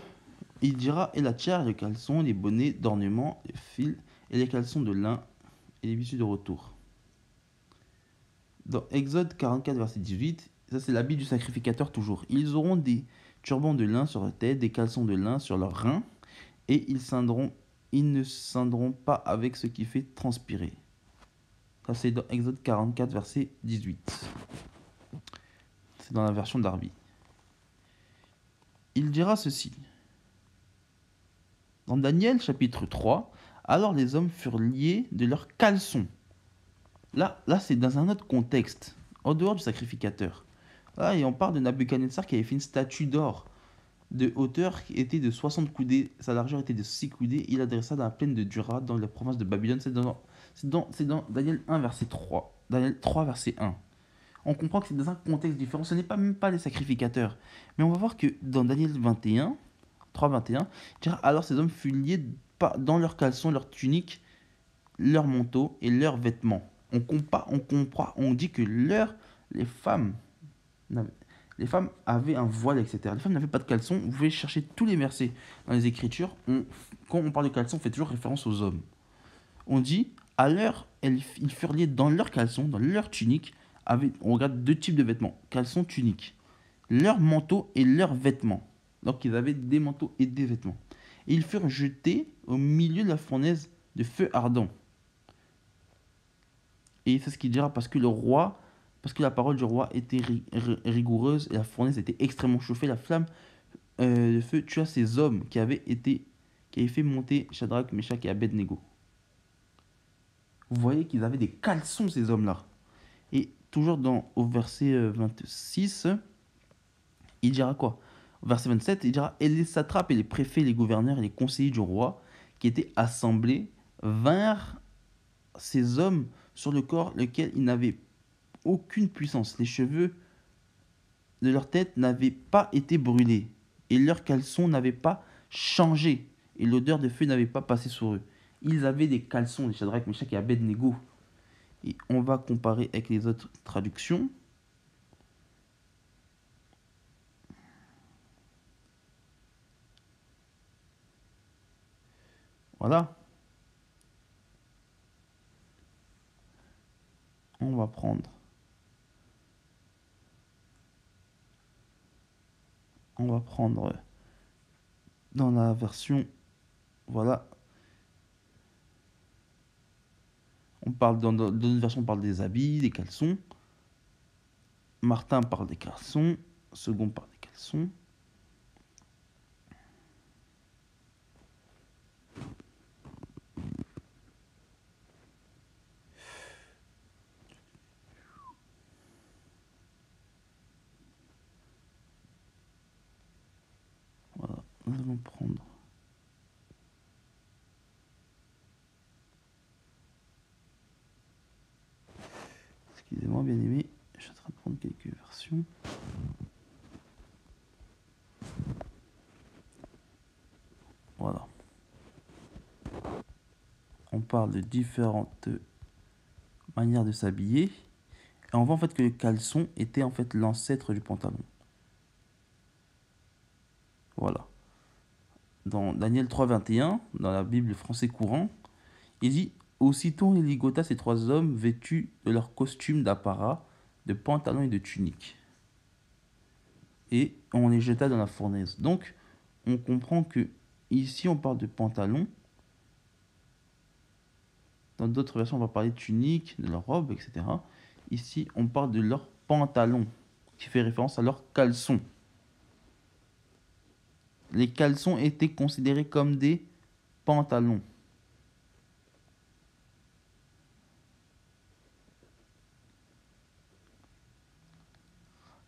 dira, et la tiare, les caleçons, les bonnets d'ornement, les fils, et les caleçons de lin, et les biscuits de retour. Dans Exode 44 verset 18, ça c'est l'habit du sacrificateur toujours. Ils auront des turbans de lin sur leur tête, des caleçons de lin sur leurs reins, et ils ne scindront pas avec ce qui fait transpirer. Ça c'est dans Exode 44 verset 18. C'est dans la version d'Arby. Il dira ceci. Dans Daniel chapitre 3, alors les hommes furent liés de leurs caleçons. Là c'est dans un autre contexte, en dehors du sacrificateur. Là, et on parle de Nabuchodonosor qui avait fait une statue d'or de hauteur qui était de 60 coudées, sa largeur était de 6 coudées. Il adressa dans la plaine de Dura, dans la province de Babylone. C'est dans Daniel 1, verset 3. Daniel 3, verset 1. On comprend que c'est dans un contexte différent. Ce n'est pas même pas les sacrificateurs. Mais on va voir que dans Daniel 21, 3, 21, alors ces hommes furent liés dans leurs caleçons, leurs tuniques, leurs manteaux et leurs vêtements. On dit que les femmes avaient un voile, etc. Les femmes n'avaient pas de caleçon. Vous pouvez chercher tous les versets dans les Écritures. Quand on parle de caleçon, on fait toujours référence aux hommes. On dit, ils furent liés dans leurs caleçons, dans leurs tuniques. On regarde deux types de vêtements, caleçon, tunique. Leurs manteaux et leurs vêtements. Donc ils avaient des manteaux et des vêtements. Et ils furent jetés au milieu de la fournaise de feu ardent. Et c'est ce qu'il dira parce que la parole du roi était rigoureuse et la fournaise était extrêmement chauffée. La flamme de feu tua ces hommes qui avaient fait monter Shadrach, Meshach et Abednego. Vous voyez qu'ils avaient des caleçons, ces hommes-là. Et toujours au verset 26, il dira quoi? Au verset 27, il dira, et les satrapes et les préfets, les gouverneurs et les conseillers du roi qui étaient assemblés vinrent ces hommes sur le corps lequel ils n'avaient aucune puissance. Les cheveux de leur tête n'avaient pas été brûlés et leurs caleçons n'avaient pas changé et l'odeur de feu n'avait pas passé sur eux. Ils avaient des caleçons, les Shadrach, Meshach et Abednego. Et on va comparer avec les autres traductions. Voilà. On va prendre dans la version, voilà. Dans une version, on parle des habits, des caleçons. Martin parle des caleçons. Second parle des caleçons. Voilà, nous allons prendre. Excusez-moi, bien aimé, je suis en train de prendre quelques versions. Voilà. On parle de différentes manières de s'habiller. Et on voit en fait que le caleçon était en fait l'ancêtre du pantalon. Voilà. Dans Daniel 3, 21, dans la Bible français courant, il dit, aussitôt il ligota ces trois hommes vêtus de leurs costumes d'apparat, de pantalons et de tuniques. Et on les jeta dans la fournaise. Donc, on comprend que ici on parle de pantalons. Dans d'autres versions, on va parler de tunique, de leur robe, etc. Ici, on parle de leurs pantalons, qui fait référence à leurs caleçons. Les caleçons étaient considérés comme des pantalons.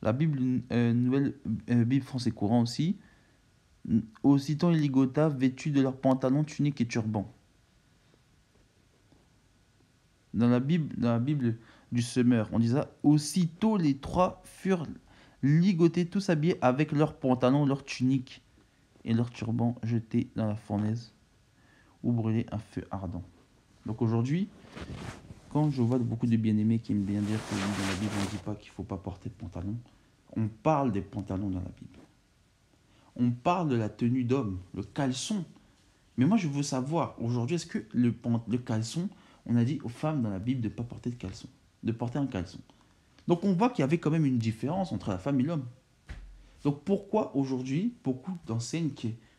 La Bible, nouvelle Bible français courant aussi. Aussitôt il ligota vêtus de leurs pantalons, tuniques et turbans. Dans la Bible du Semeur, on disait aussitôt les trois furent ligotés, tous habillés avec leurs pantalons, leurs tuniques et leurs turbans jetés dans la fournaise ou brûlés à feu ardent. Donc aujourd'hui, quand je vois beaucoup de bien-aimés qui aiment bien dire que oui, dans la Bible, on ne dit pas qu'il ne faut pas porter de pantalon, on parle des pantalons dans la Bible. On parle de la tenue d'homme, le caleçon. Mais moi, je veux savoir, aujourd'hui, est-ce que le caleçon, on a dit aux femmes dans la Bible de ne pas porter de caleçon, de porter un caleçon. Donc on voit qu'il y avait quand même une différence entre la femme et l'homme. Donc pourquoi aujourd'hui, beaucoup d'enseignent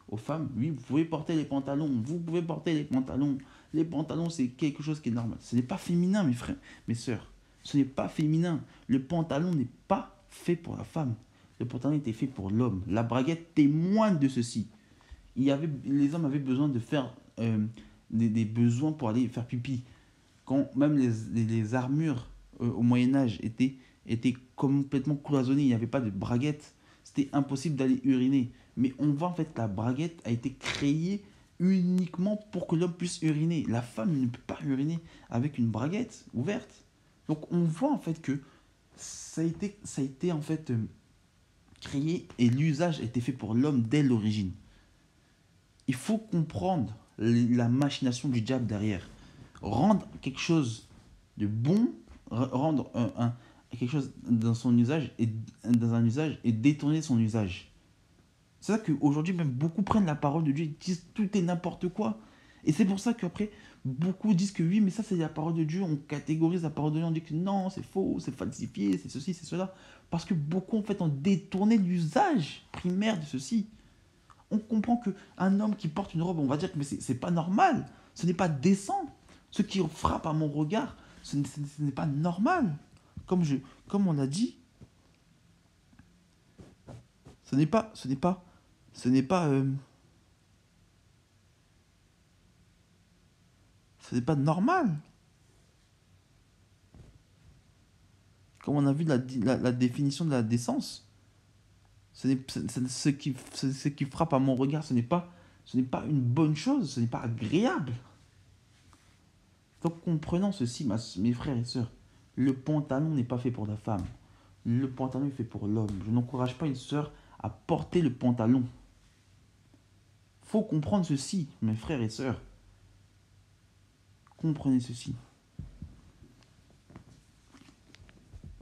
aux femmes, oui, vous pouvez porter les pantalons, vous pouvez porter les pantalons. Les pantalons, c'est quelque chose qui est normal. Ce n'est pas féminin, mes frères, mes sœurs. Ce n'est pas féminin. Le pantalon n'est pas fait pour la femme. Le pantalon était fait pour l'homme. La braguette témoigne de ceci. Les hommes avaient besoin de faire des besoins pour aller faire pipi. Quand même les armures au Moyen-Âge étaient complètement cloisonnées, il n'y avait pas de braguette, c'était impossible d'aller uriner. Mais on voit en fait que la braguette a été créée uniquement pour que l'homme puisse uriner. La femme ne peut pas uriner avec une braguette ouverte. Donc on voit en fait que ça a été en fait créé et l'usage a été fait pour l'homme dès l'origine. Il faut comprendre la machination du diable derrière. Rendre quelque chose de bon, rendre quelque chose dans son usage et dans un usage et détourner son usage. C'est ça qu'aujourd'hui même beaucoup prennent la parole de Dieu et disent tout est n'importe quoi. Et c'est pour ça qu'après beaucoup disent que oui mais ça c'est la parole de Dieu, on catégorise la parole de Dieu, on dit que non c'est faux, c'est falsifié, c'est ceci, c'est cela. Parce que beaucoup en fait ont détourné l'usage primaire de ceci. On comprend qu'un homme qui porte une robe, on va dire que c'est pas normal, ce n'est pas décent. Ce qui frappe à mon regard, ce n'est pas normal. Comme on l'a dit, ce n'est pas normal. Comme on a vu la définition de la décence, ce qui frappe à mon regard, ce n'est pas une bonne chose, ce n'est pas agréable. Donc comprenons ceci, mes frères et sœurs, le pantalon n'est pas fait pour la femme, le pantalon est fait pour l'homme. Je n'encourage pas une sœur à porter le pantalon. Faut comprendre ceci, mes frères et sœurs. Comprenez ceci.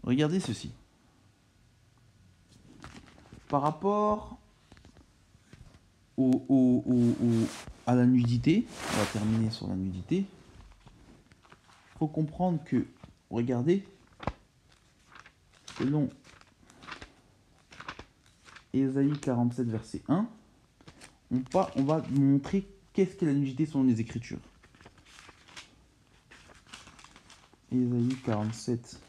Regardez ceci. Par rapport à la nudité, on va terminer sur la nudité. Il faut comprendre que, regardez, selon Ésaïe 47, verset 1, on va montrer qu'est-ce qu'est la nudité selon les Écritures. Ésaïe 47,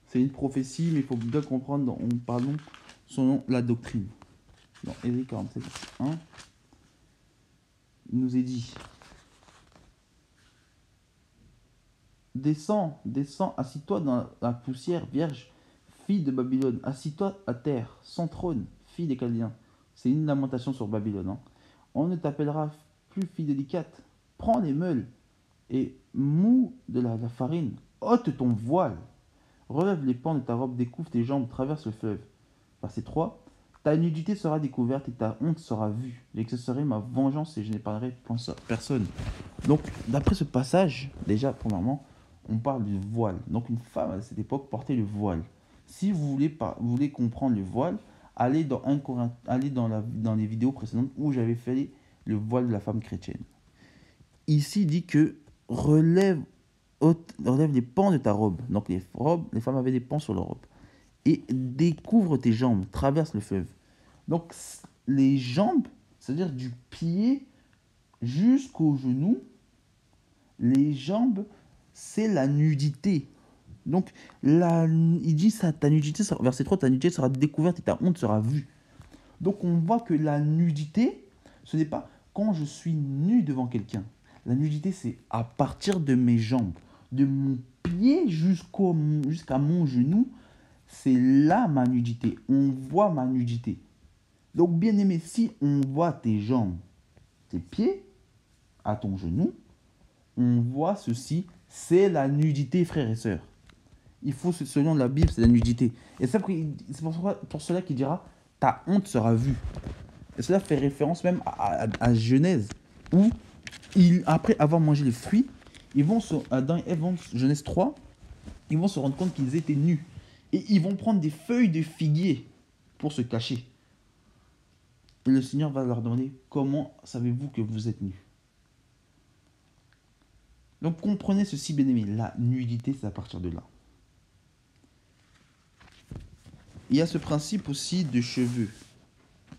c'est une prophétie, mais il faut bien comprendre, on parlons selon la doctrine. Dans Ésaïe 47, verset 1, il nous est dit: Descends, assis-toi dans la poussière, vierge, fille de Babylone. Assis-toi à terre, sans trône, fille des Chaldéens. C'est une lamentation sur Babylone. Hein. On ne t'appellera plus fille délicate. Prends les meules et moue de la farine. Ôte ton voile. Relève les pans de ta robe, découvre tes jambes, traverse le fleuve. Verset 3. Ta nudité sera découverte et ta honte sera vue. J'exercerai ma vengeance et je n'épargnerai personne. Donc, d'après ce passage, déjà, premièrement, on parle du voile. Donc une femme à cette époque portait le voile. Si vous voulez comprendre le voile, allez dans les vidéos précédentes où j'avais fait le voile de la femme chrétienne. Ici, il dit que relève les pans de ta robe. Donc les femmes avaient des pans sur leur robe. Et découvre tes jambes, traverse le fleuve. Donc les jambes, c'est-à-dire du pied jusqu'au genou, les jambes, c'est la nudité. Donc, il dit ça, ta nudité, verset 3, ta nudité sera découverte et ta honte sera vue. Donc, on voit que la nudité, ce n'est pas quand je suis nu devant quelqu'un. La nudité, c'est à partir de mes jambes, de mon pied jusqu'à mon genou, c'est là ma nudité. On voit ma nudité. Donc, bien aimé, si on voit tes jambes, tes pieds, à ton genou, on voit ceci, c'est la nudité, frères et sœurs. Il faut, selon la Bible, c'est la nudité. Et c'est pour cela qu'il dira, ta honte sera vue. Et cela fait référence même à Genèse, où, après avoir mangé les fruits,
Adam et Ève, Genèse 3, ils vont se rendre compte qu'ils étaient nus. Et ils vont prendre des feuilles de figuier pour se cacher. Et le Seigneur va leur demander, comment savez-vous que vous êtes nus? Donc comprenez ceci, bien aimé, la nudité, c'est à partir de là. Il y a ce principe aussi de cheveux.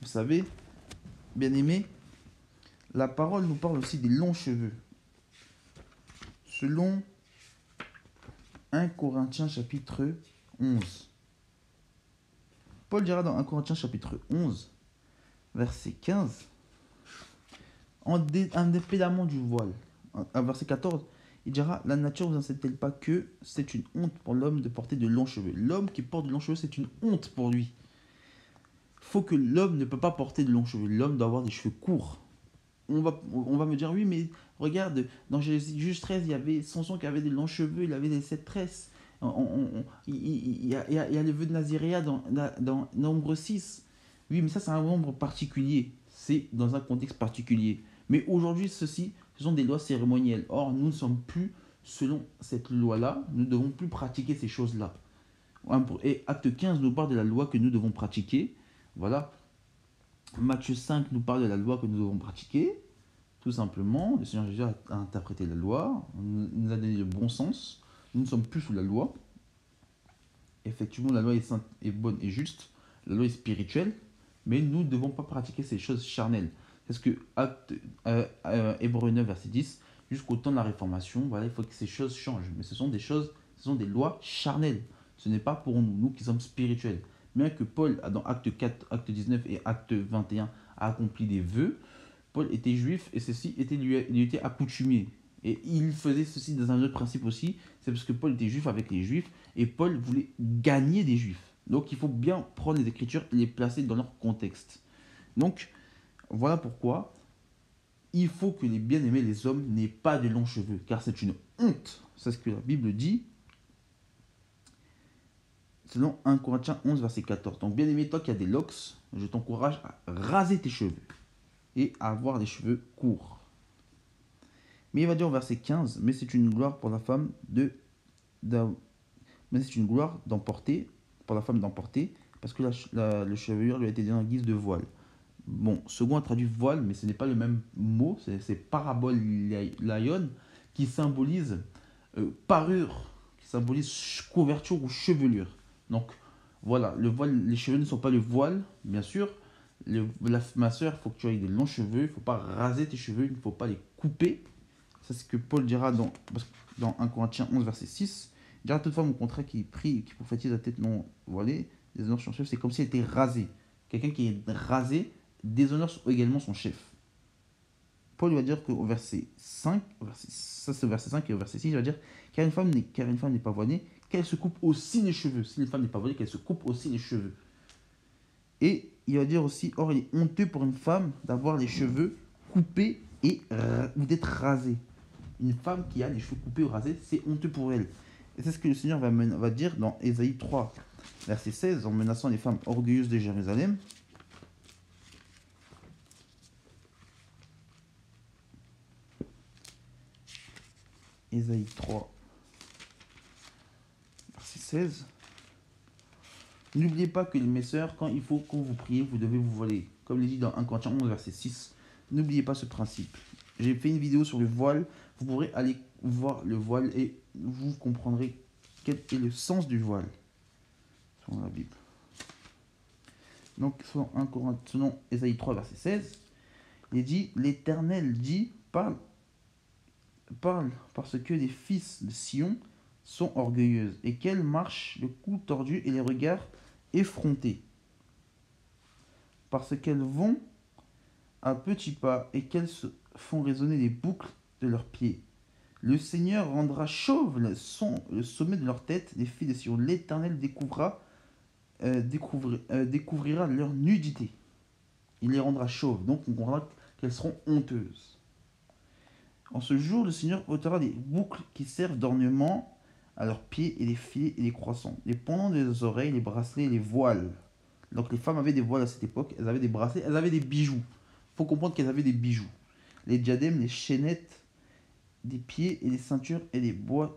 Vous savez, bien aimé, la parole nous parle aussi des longs cheveux. Selon 1 Corinthiens chapitre 11. Paul dira dans 1 Corinthiens chapitre 11, verset 15, indépendamment du voile, à verset 14, il dira, la nature vous enseigne-t-elle pas que c'est une honte pour l'homme de porter de longs cheveux? L'homme qui porte de longs cheveux, c'est une honte pour lui. Faut que l'homme ne peut pas porter de longs cheveux. L'homme doit avoir des cheveux courts. On va me dire, oui, mais regarde, dans Juge 13, il y avait Samson qui avait des longs cheveux, il avait des 7 tresses. Il y a le vœu de Naziréa dans Nombre 6. Oui, mais ça, c'est un nombre particulier. C'est dans un contexte particulier. Mais aujourd'hui, ce sont des lois cérémonielles. Or, nous ne sommes plus selon cette loi-là. Nous ne devons plus pratiquer ces choses-là. Et Acte 15 nous parle de la loi que nous devons pratiquer. Voilà. Matthieu 5 nous parle de la loi que nous devons pratiquer. Tout simplement, le Seigneur Jésus a interprété la loi, nous a donné le bon sens. Nous ne sommes plus sous la loi. Effectivement, la loi est sainte, est bonne et juste. La loi est spirituelle, mais nous ne devons pas pratiquer ces choses charnelles. C'est ce que Hébreux 9, verset 10, jusqu'au temps de la Réformation, voilà, il faut que ces choses changent. Mais ce sont des lois charnelles. Ce n'est pas pour nous, nous qui sommes spirituels. Bien que Paul, dans Acte 4, Acte 19 et Acte 21, a accompli des vœux, Paul était juif et ceci lui était accoutumé. Et il faisait ceci dans un autre principe aussi, c'est parce que Paul était juif avec les juifs et Paul voulait gagner des juifs. Donc il faut bien prendre les Écritures et les placer dans leur contexte. Donc voilà pourquoi il faut que les bien-aimés, les hommes, n'aient pas de longs cheveux, car c'est une honte. C'est ce que la Bible dit, selon 1 Corinthiens 11, verset 14. Donc bien-aimé, toi qui as des locks, je t'encourage à raser tes cheveux et à avoir des cheveux courts. Mais il va dire au verset 15, mais c'est une gloire pour la femme mais c'est une gloire d'emporter, pour la femme d'emporter, parce que le chevelure lui a été donné en guise de voile. Bon, second a traduit voile, mais ce n'est pas le même mot, c'est parabole lion, qui symbolise parure, qui symbolise couverture ou chevelure. Donc voilà, le voile, les cheveux ne sont pas le voile, bien sûr. Ma soeur, il faut que tu aies des longs cheveux, il ne faut pas raser tes cheveux, il ne faut pas les couper. C'est ce que Paul dira dans 1 Corinthiens 11, verset 6. Il dira toutefois mon contrat qui prie, qui prophétise la tête non voilée, déshonore son chef, c'est comme s'il était rasé. Quelqu'un qui est rasé déshonore également son chef. Paul va dire qu'au verset 5, ça c'est au verset 5 et au verset 6, il va dire car une femme n'est pas voilée, qu'elle se coupe aussi les cheveux. Si une femme n'est pas voilée, qu'elle se coupe aussi les cheveux. Et il va dire aussi, or il est honteux pour une femme d'avoir les cheveux coupés ou d'être rasée. Une femme qui a les cheveux coupés ou rasés, c'est honteux pour elle. Et c'est ce que le Seigneur va dire dans Ésaïe 3, verset 16, en menaçant les femmes orgueilleuses de Jérusalem. Ésaïe 3, verset 16. N'oubliez pas que mes sœurs, quand vous priez, vous devez vous voiler. Comme il dit dans 1 Corinthiens 11, verset 6. N'oubliez pas ce principe. J'ai fait une vidéo sur le voile. Vous pourrez aller voir le voile et vous comprendrez quel est le sens du voile selon la Bible. Donc, selon Ésaïe 3, verset 16, il dit, l'Éternel dit, parle, parce que les fils de Sion sont orgueilleuses et qu'elles marchent le cou tordu et les regards effrontés. Parce qu'elles vont à petits pas et qu'elles se font résonner les boucles de leurs pieds. Le Seigneur rendra chauve le sommet de leur tête, les filles de Sion. L'Éternel découvrira leur nudité. Il les rendra chauves, donc on comprendra qu'elles seront honteuses. En ce jour, le Seigneur ôtera les boucles qui servent d'ornement à leurs pieds et les filets et les croissants, les pendants des oreilles, les bracelets et les voiles. Donc les femmes avaient des voiles à cette époque, elles avaient des bracelets, elles avaient des bijoux. Il faut comprendre qu'elles avaient des bijoux. Les diadèmes, les chaînettes des pieds et les ceintures et les boîtes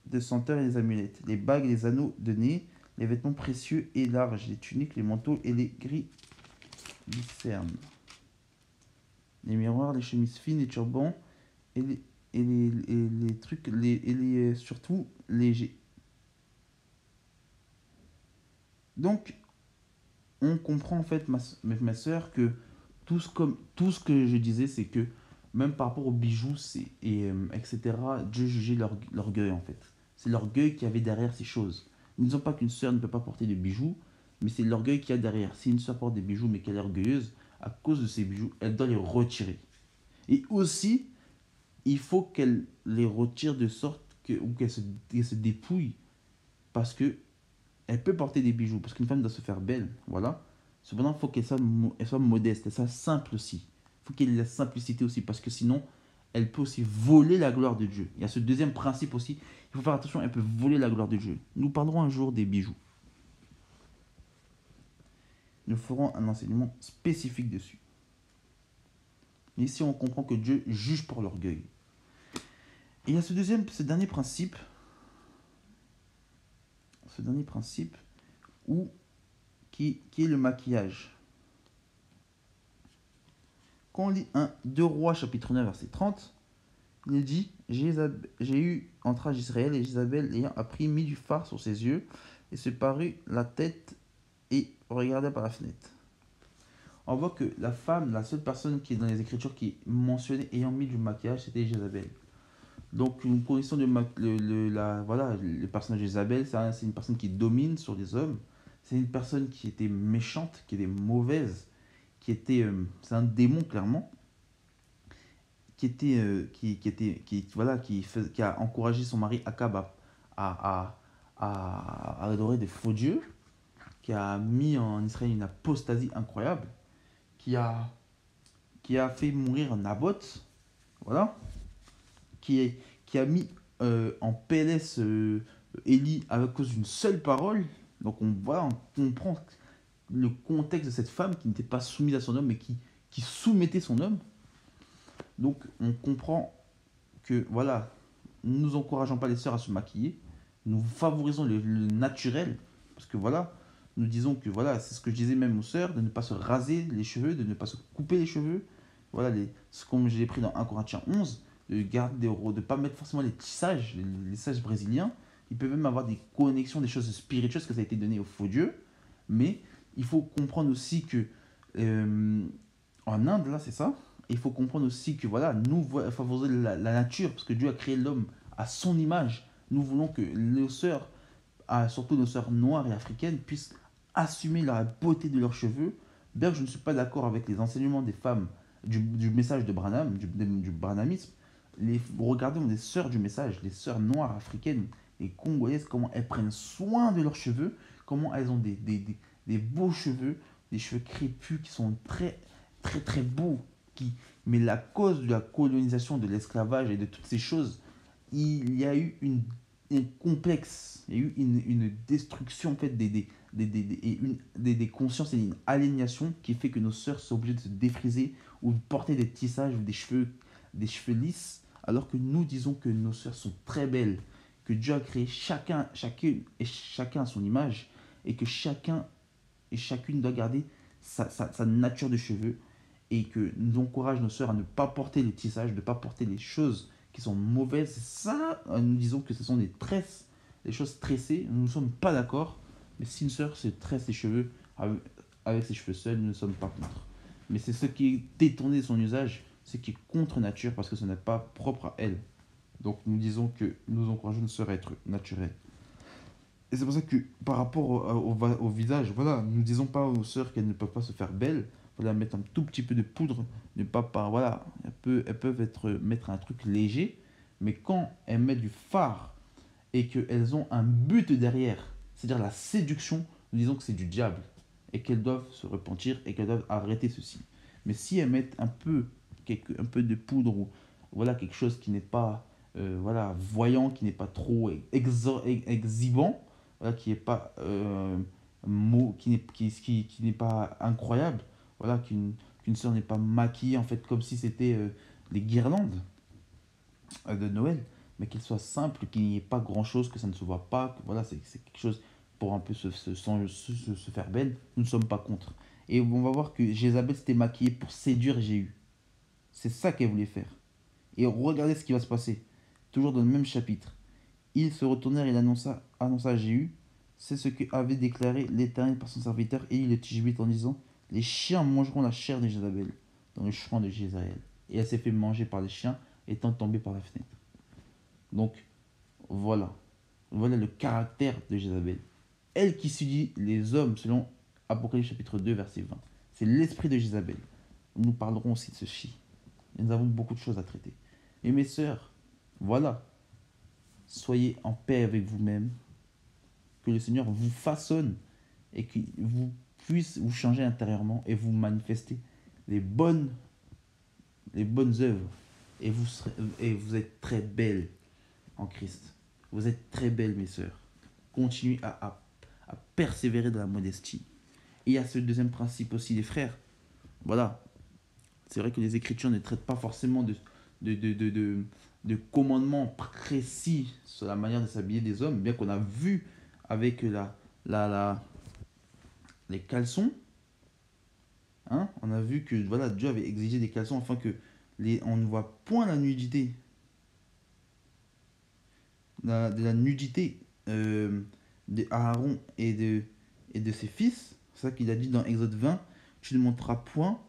de senteurs et les amulettes, les bagues et les anneaux de nez, les vêtements précieux et larges, les tuniques, les manteaux et les gris licernes, les miroirs, les chemises fines, les turbans et les trucs, surtout légers. Donc, on comprend en fait, ma soeur, que tout ce que je disais, c'est que même par rapport aux bijoux etc., Dieu jugeait l'orgueil en fait. C'est l'orgueil qu'il y avait derrière ces choses. Nous ne disons pas qu'une soeur ne peut pas porter de bijoux, mais c'est l'orgueil qu'il y a derrière. Si une soeur porte des bijoux mais qu'elle est orgueilleuse, à cause de ces bijoux, elle doit les retirer. Et aussi, il faut qu'elle les retire de sorte ou qu'elle se dépouille parce que elle peut porter des bijoux, parce qu'une femme doit se faire belle, voilà. Cependant, il faut elle soit modeste, elle soit simple aussi. Il faut qu'elle ait la simplicité aussi, parce que sinon, elle peut aussi voler la gloire de Dieu. Il y a ce deuxième principe aussi, il faut faire attention, elle peut voler la gloire de Dieu. Nous parlerons un jour des bijoux. Nous ferons un enseignement spécifique dessus. Mais ici, on comprend que Dieu juge pour l'orgueil. Et il y a ce dernier principe où, qui est le maquillage. Quand on lit 2 Rois chapitre 9 verset 30, il dit j'ai eu entrage d'Israël et Jézabel ayant appris mis du fard sur ses yeux et se parut la tête et regardait par la fenêtre. On voit que la femme, la seule personne qui est dans les Écritures qui est mentionnée ayant mis du maquillage, c'était Jézabel. Donc nous connaissons le personnage de Jézabel, c'est une personne qui domine sur les hommes, c'est une personne qui était méchante, qui était mauvaise, c'est un démon clairement, qui a encouragé son mari Akab à adorer des faux dieux, qui a mis en Israël une apostasie incroyable, qui a, qui a fait mourir Naboth, voilà, qui, qui a mis en PLS Élie à cause d'une seule parole. Donc on comprend le contexte de cette femme qui n'était pas soumise à son homme, mais qui soumettait son homme. Donc on comprend que voilà, nous n'encourageons pas les sœurs à se maquiller, nous favorisons le naturel, parce que voilà, nous disons que voilà, c'est ce que je disais même aux sœurs, de ne pas se raser les cheveux, de ne pas se couper les cheveux, voilà, comme je l'ai pris dans 1 Corinthiens 11, de garder de ne pas mettre forcément les tissages, les tissages brésiliens, ils peuvent même avoir des connexions, des choses spirituelles, que ça a été donné aux faux dieux, mais il faut comprendre aussi que euh, en Inde, là, c'est ça. Il faut comprendre aussi que voilà, nous favorisons la nature, parce que Dieu a créé l'homme à son image. Nous voulons que nos sœurs, surtout nos sœurs noires et africaines, puissent assumer la beauté de leurs cheveux. Bien que je ne suis pas d'accord avec les enseignements des femmes du message de Branham, du branhamisme, regardons les sœurs du message, les sœurs noires africaines et congolaises, comment elles prennent soin de leurs cheveux, comment elles ont des beaux cheveux, des cheveux crépus qui sont très très très beaux. Mais la cause de la colonisation, de l'esclavage et de toutes ces choses, il y a eu un complexe, il y a eu une destruction en fait, des consciences et une aliénation qui fait que nos sœurs sont obligées de se défriser ou de porter des tissages ou des cheveux lisses, alors que nous disons que nos sœurs sont très belles, que Dieu a créé chacune et chacun à son image, et que chacun et chacune doit garder sa nature de cheveux, et que nous encourage nos sœurs à ne pas porter les tissages, de ne pas porter les choses qui sont mauvaises. Ça, nous disons que ce sont des tresses, des choses tressées. Nous ne sommes pas d'accord. Mais si une sœur se tresse les cheveux avec ses cheveux seuls, nous ne sommes pas contre. Mais c'est ce qui est détourné de son usage, ce qui est contre nature parce que ce n'est pas propre à elle. Donc nous disons que nous encourageons nos sœurs à être naturelles. Et c'est pour ça que par rapport au visage, voilà, nous ne disons pas aux sœurs qu'elles ne peuvent pas se faire belles, voilà, mettre un tout petit peu de poudre, ne pas par, voilà, elles peuvent mettre un truc léger, mais quand elles mettent du fard et qu'elles ont un but derrière, c'est-à-dire la séduction, nous disons que c'est du diable et qu'elles doivent se repentir et qu'elles doivent arrêter ceci. Mais si elles mettent un peu de poudre ou voilà quelque chose qui n'est pas voilà voyant, qui n'est pas trop exhibant, voilà, qui n'est pas qui n'est pas incroyable, voilà, qu'une sœur n'est pas maquillée en fait comme si c'était des guirlandes. de Noël, mais qu'il soit simple, qu'il n'y ait pas grand-chose, que ça ne se voit pas, que voilà, c'est quelque chose pour un peu se faire belle. Nous ne sommes pas contre. Et on va voir que Jézabel s'était maquillée pour séduire Jéhu. C'est ça qu'elle voulait faire. Et regardez ce qui va se passer. Toujours dans le même chapitre. Ils se retournèrent et il annonça à Jéhu, c'est ce que avait déclaré l'Éternel par son serviteur Élie le Tishbite en disant, les chiens mangeront la chair de Jézabel dans le champ de Jézaël. Et elle s'est fait manger par les chiens, étant tombée par la fenêtre. Donc, voilà. Voilà le caractère de Jézabel. Elle qui étudie les hommes selon Apocalypse chapitre 2, verset 20. C'est l'esprit de Jézabel. Nous parlerons aussi de ce chi. Et nous avons beaucoup de choses à traiter. Et mes sœurs, voilà. Soyez en paix avec vous-même. Que le Seigneur vous façonne et qu'il vous puisse vous changer intérieurement et vous manifester les bonnes œuvres. Et vous êtes très belles en Christ. Vous êtes très belles, mes sœurs. Continuez à persévérer dans la modestie. Et il y a ce deuxième principe aussi, les frères. Voilà. C'est vrai que les Écritures ne traitent pas forcément de commandements précis sur la manière de s'habiller des hommes, bien qu'on a vu avec les caleçons. Hein, on a vu que voilà, Dieu avait exigé des caleçons afin que on ne voit point la nudité. De la nudité d'Aaron et de ses fils. C'est ça qu'il a dit dans Exode 20. Tu ne monteras point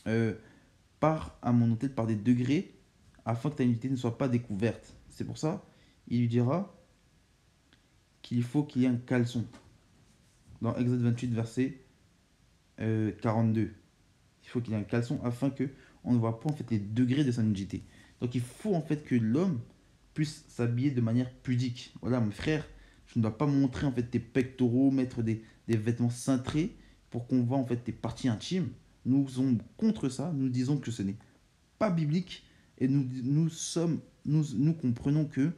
à mon hôtel par des degrés afin que ta nudité ne soit pas découverte. C'est pour ça, il lui dira qu'il faut qu'il y ait un caleçon. Dans Exode 28, verset 42. Il faut qu'il y ait un caleçon afin que on ne voit pas en fait les degrés de sa nudité. Donc il faut en fait que l'homme puisse s'habiller de manière pudique. Voilà, mon frère, tu ne dois pas montrer en fait tes pectoraux, mettre des vêtements cintrés pour qu'on voit en fait tes parties intimes. Nous sommes contre ça, nous disons que ce n'est pas biblique et nous comprenons que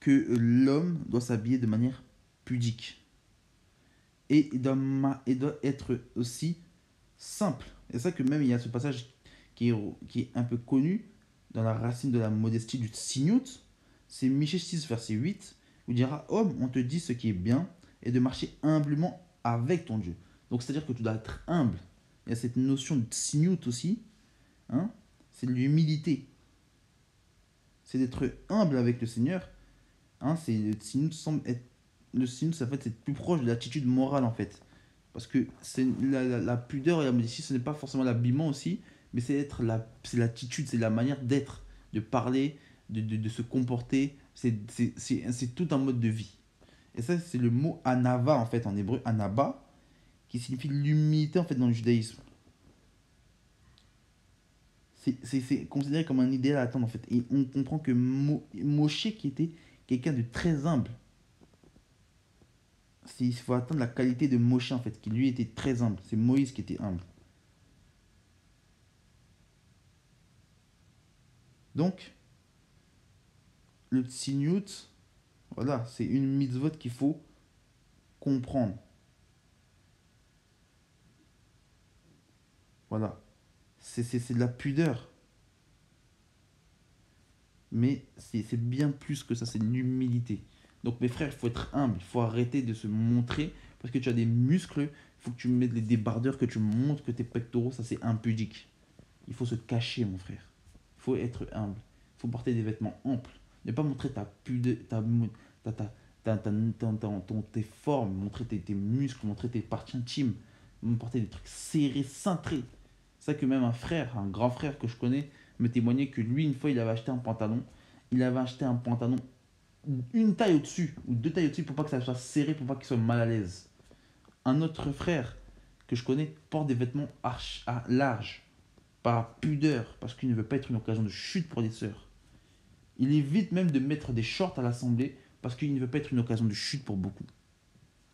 l'homme doit s'habiller de manière pudique et il doit être aussi simple. Et c'est ça que même il y a ce passage qui est un peu connu dans la racine de la modestie du Tsignout, c'est Michée 6, verset 8, où il dira, homme, on te dit ce qui est bien et de marcher humblement avec ton Dieu. Donc c'est-à-dire que tu dois être humble. Il y a cette notion de Tsignout aussi, hein, c'est de l'humilité. C'est d'être humble avec le Seigneur. Hein, le Tsignout semble être. Le Tsignout, ça fait c'est plus proche de l'attitude morale en fait. Parce que c'est la pudeur et la modestie, ce n'est pas forcément l'habillement aussi, mais c'est l'attitude, c'est la manière d'être, de parler, de se comporter. C'est tout un mode de vie. Et ça, c'est le mot anava en fait, en hébreu, anaba, qui signifie l'humilité en fait dans le judaïsme. C'est considéré comme un idéal à atteindre en fait. Et on comprend que Moshe qui était quelqu'un de très humble, il faut atteindre la qualité de Moshe en fait, qui lui était très humble. C'est Moïse qui était humble. Donc, le Tsignout, voilà, c'est une mitzvot qu'il faut comprendre. Voilà. C'est de la pudeur. Mais c'est bien plus que ça, c'est de l'humilité. Donc mes frères, il faut être humble, il faut arrêter de se montrer parce que tu as des muscles, il faut que tu mettes les débardeurs, que tu montres que tes pectoraux, ça c'est impudique. Il faut se cacher mon frère. Il faut être humble. Il faut porter des vêtements amples. Ne pas montrer ta pudeur, tes formes, montrer tes muscles, montrer tes parties intimes, porter des trucs serrés, cintrés. C'est ça que même un frère, un grand frère que je connais, me témoignait que lui, une fois, il avait acheté un pantalon. Il avait acheté un pantalon une taille au-dessus, ou deux tailles au-dessus, pour pas que ça soit serré, pour pas qu'il soit mal à l'aise. Un autre frère que je connais porte des vêtements larges, par pudeur, parce qu'il ne veut pas être une occasion de chute pour les sœurs. Il évite même de mettre des shorts à l'assemblée, parce qu'il ne veut pas être une occasion de chute pour beaucoup.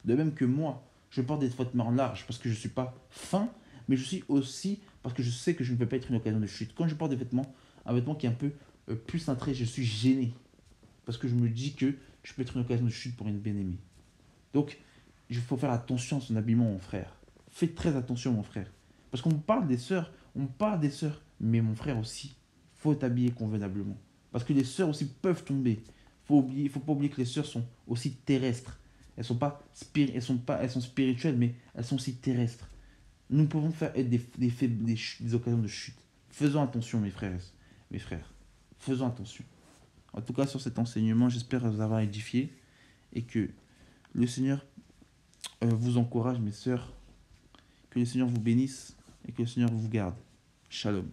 De même que moi, je porte des vêtements larges, parce que je ne suis pas fin, mais je suis aussi parce que je sais que je ne veux pas être une occasion de chute. Quand je porte des vêtements, un vêtement qui est un peu plus cintré, je suis gêné. Parce que je me dis que je peux être une occasion de chute pour une bien-aimée. Donc, il faut faire attention à son habillement, mon frère. Fais très attention, mon frère. Parce qu'on parle des sœurs, mais mon frère aussi, faut t'habiller convenablement. Parce que les sœurs aussi peuvent tomber. Faut pas oublier que les sœurs sont aussi terrestres. Elles sont pas, elles sont spirituelles, mais elles sont aussi terrestres. Nous pouvons faire être des occasions de chute. Faisons attention, mes frères. Faisons attention. En tout cas, sur cet enseignement, j'espère vous avoir édifié et que le Seigneur vous encourage, mes sœurs. Que le Seigneur vous bénisse et que le Seigneur vous garde. Shalom.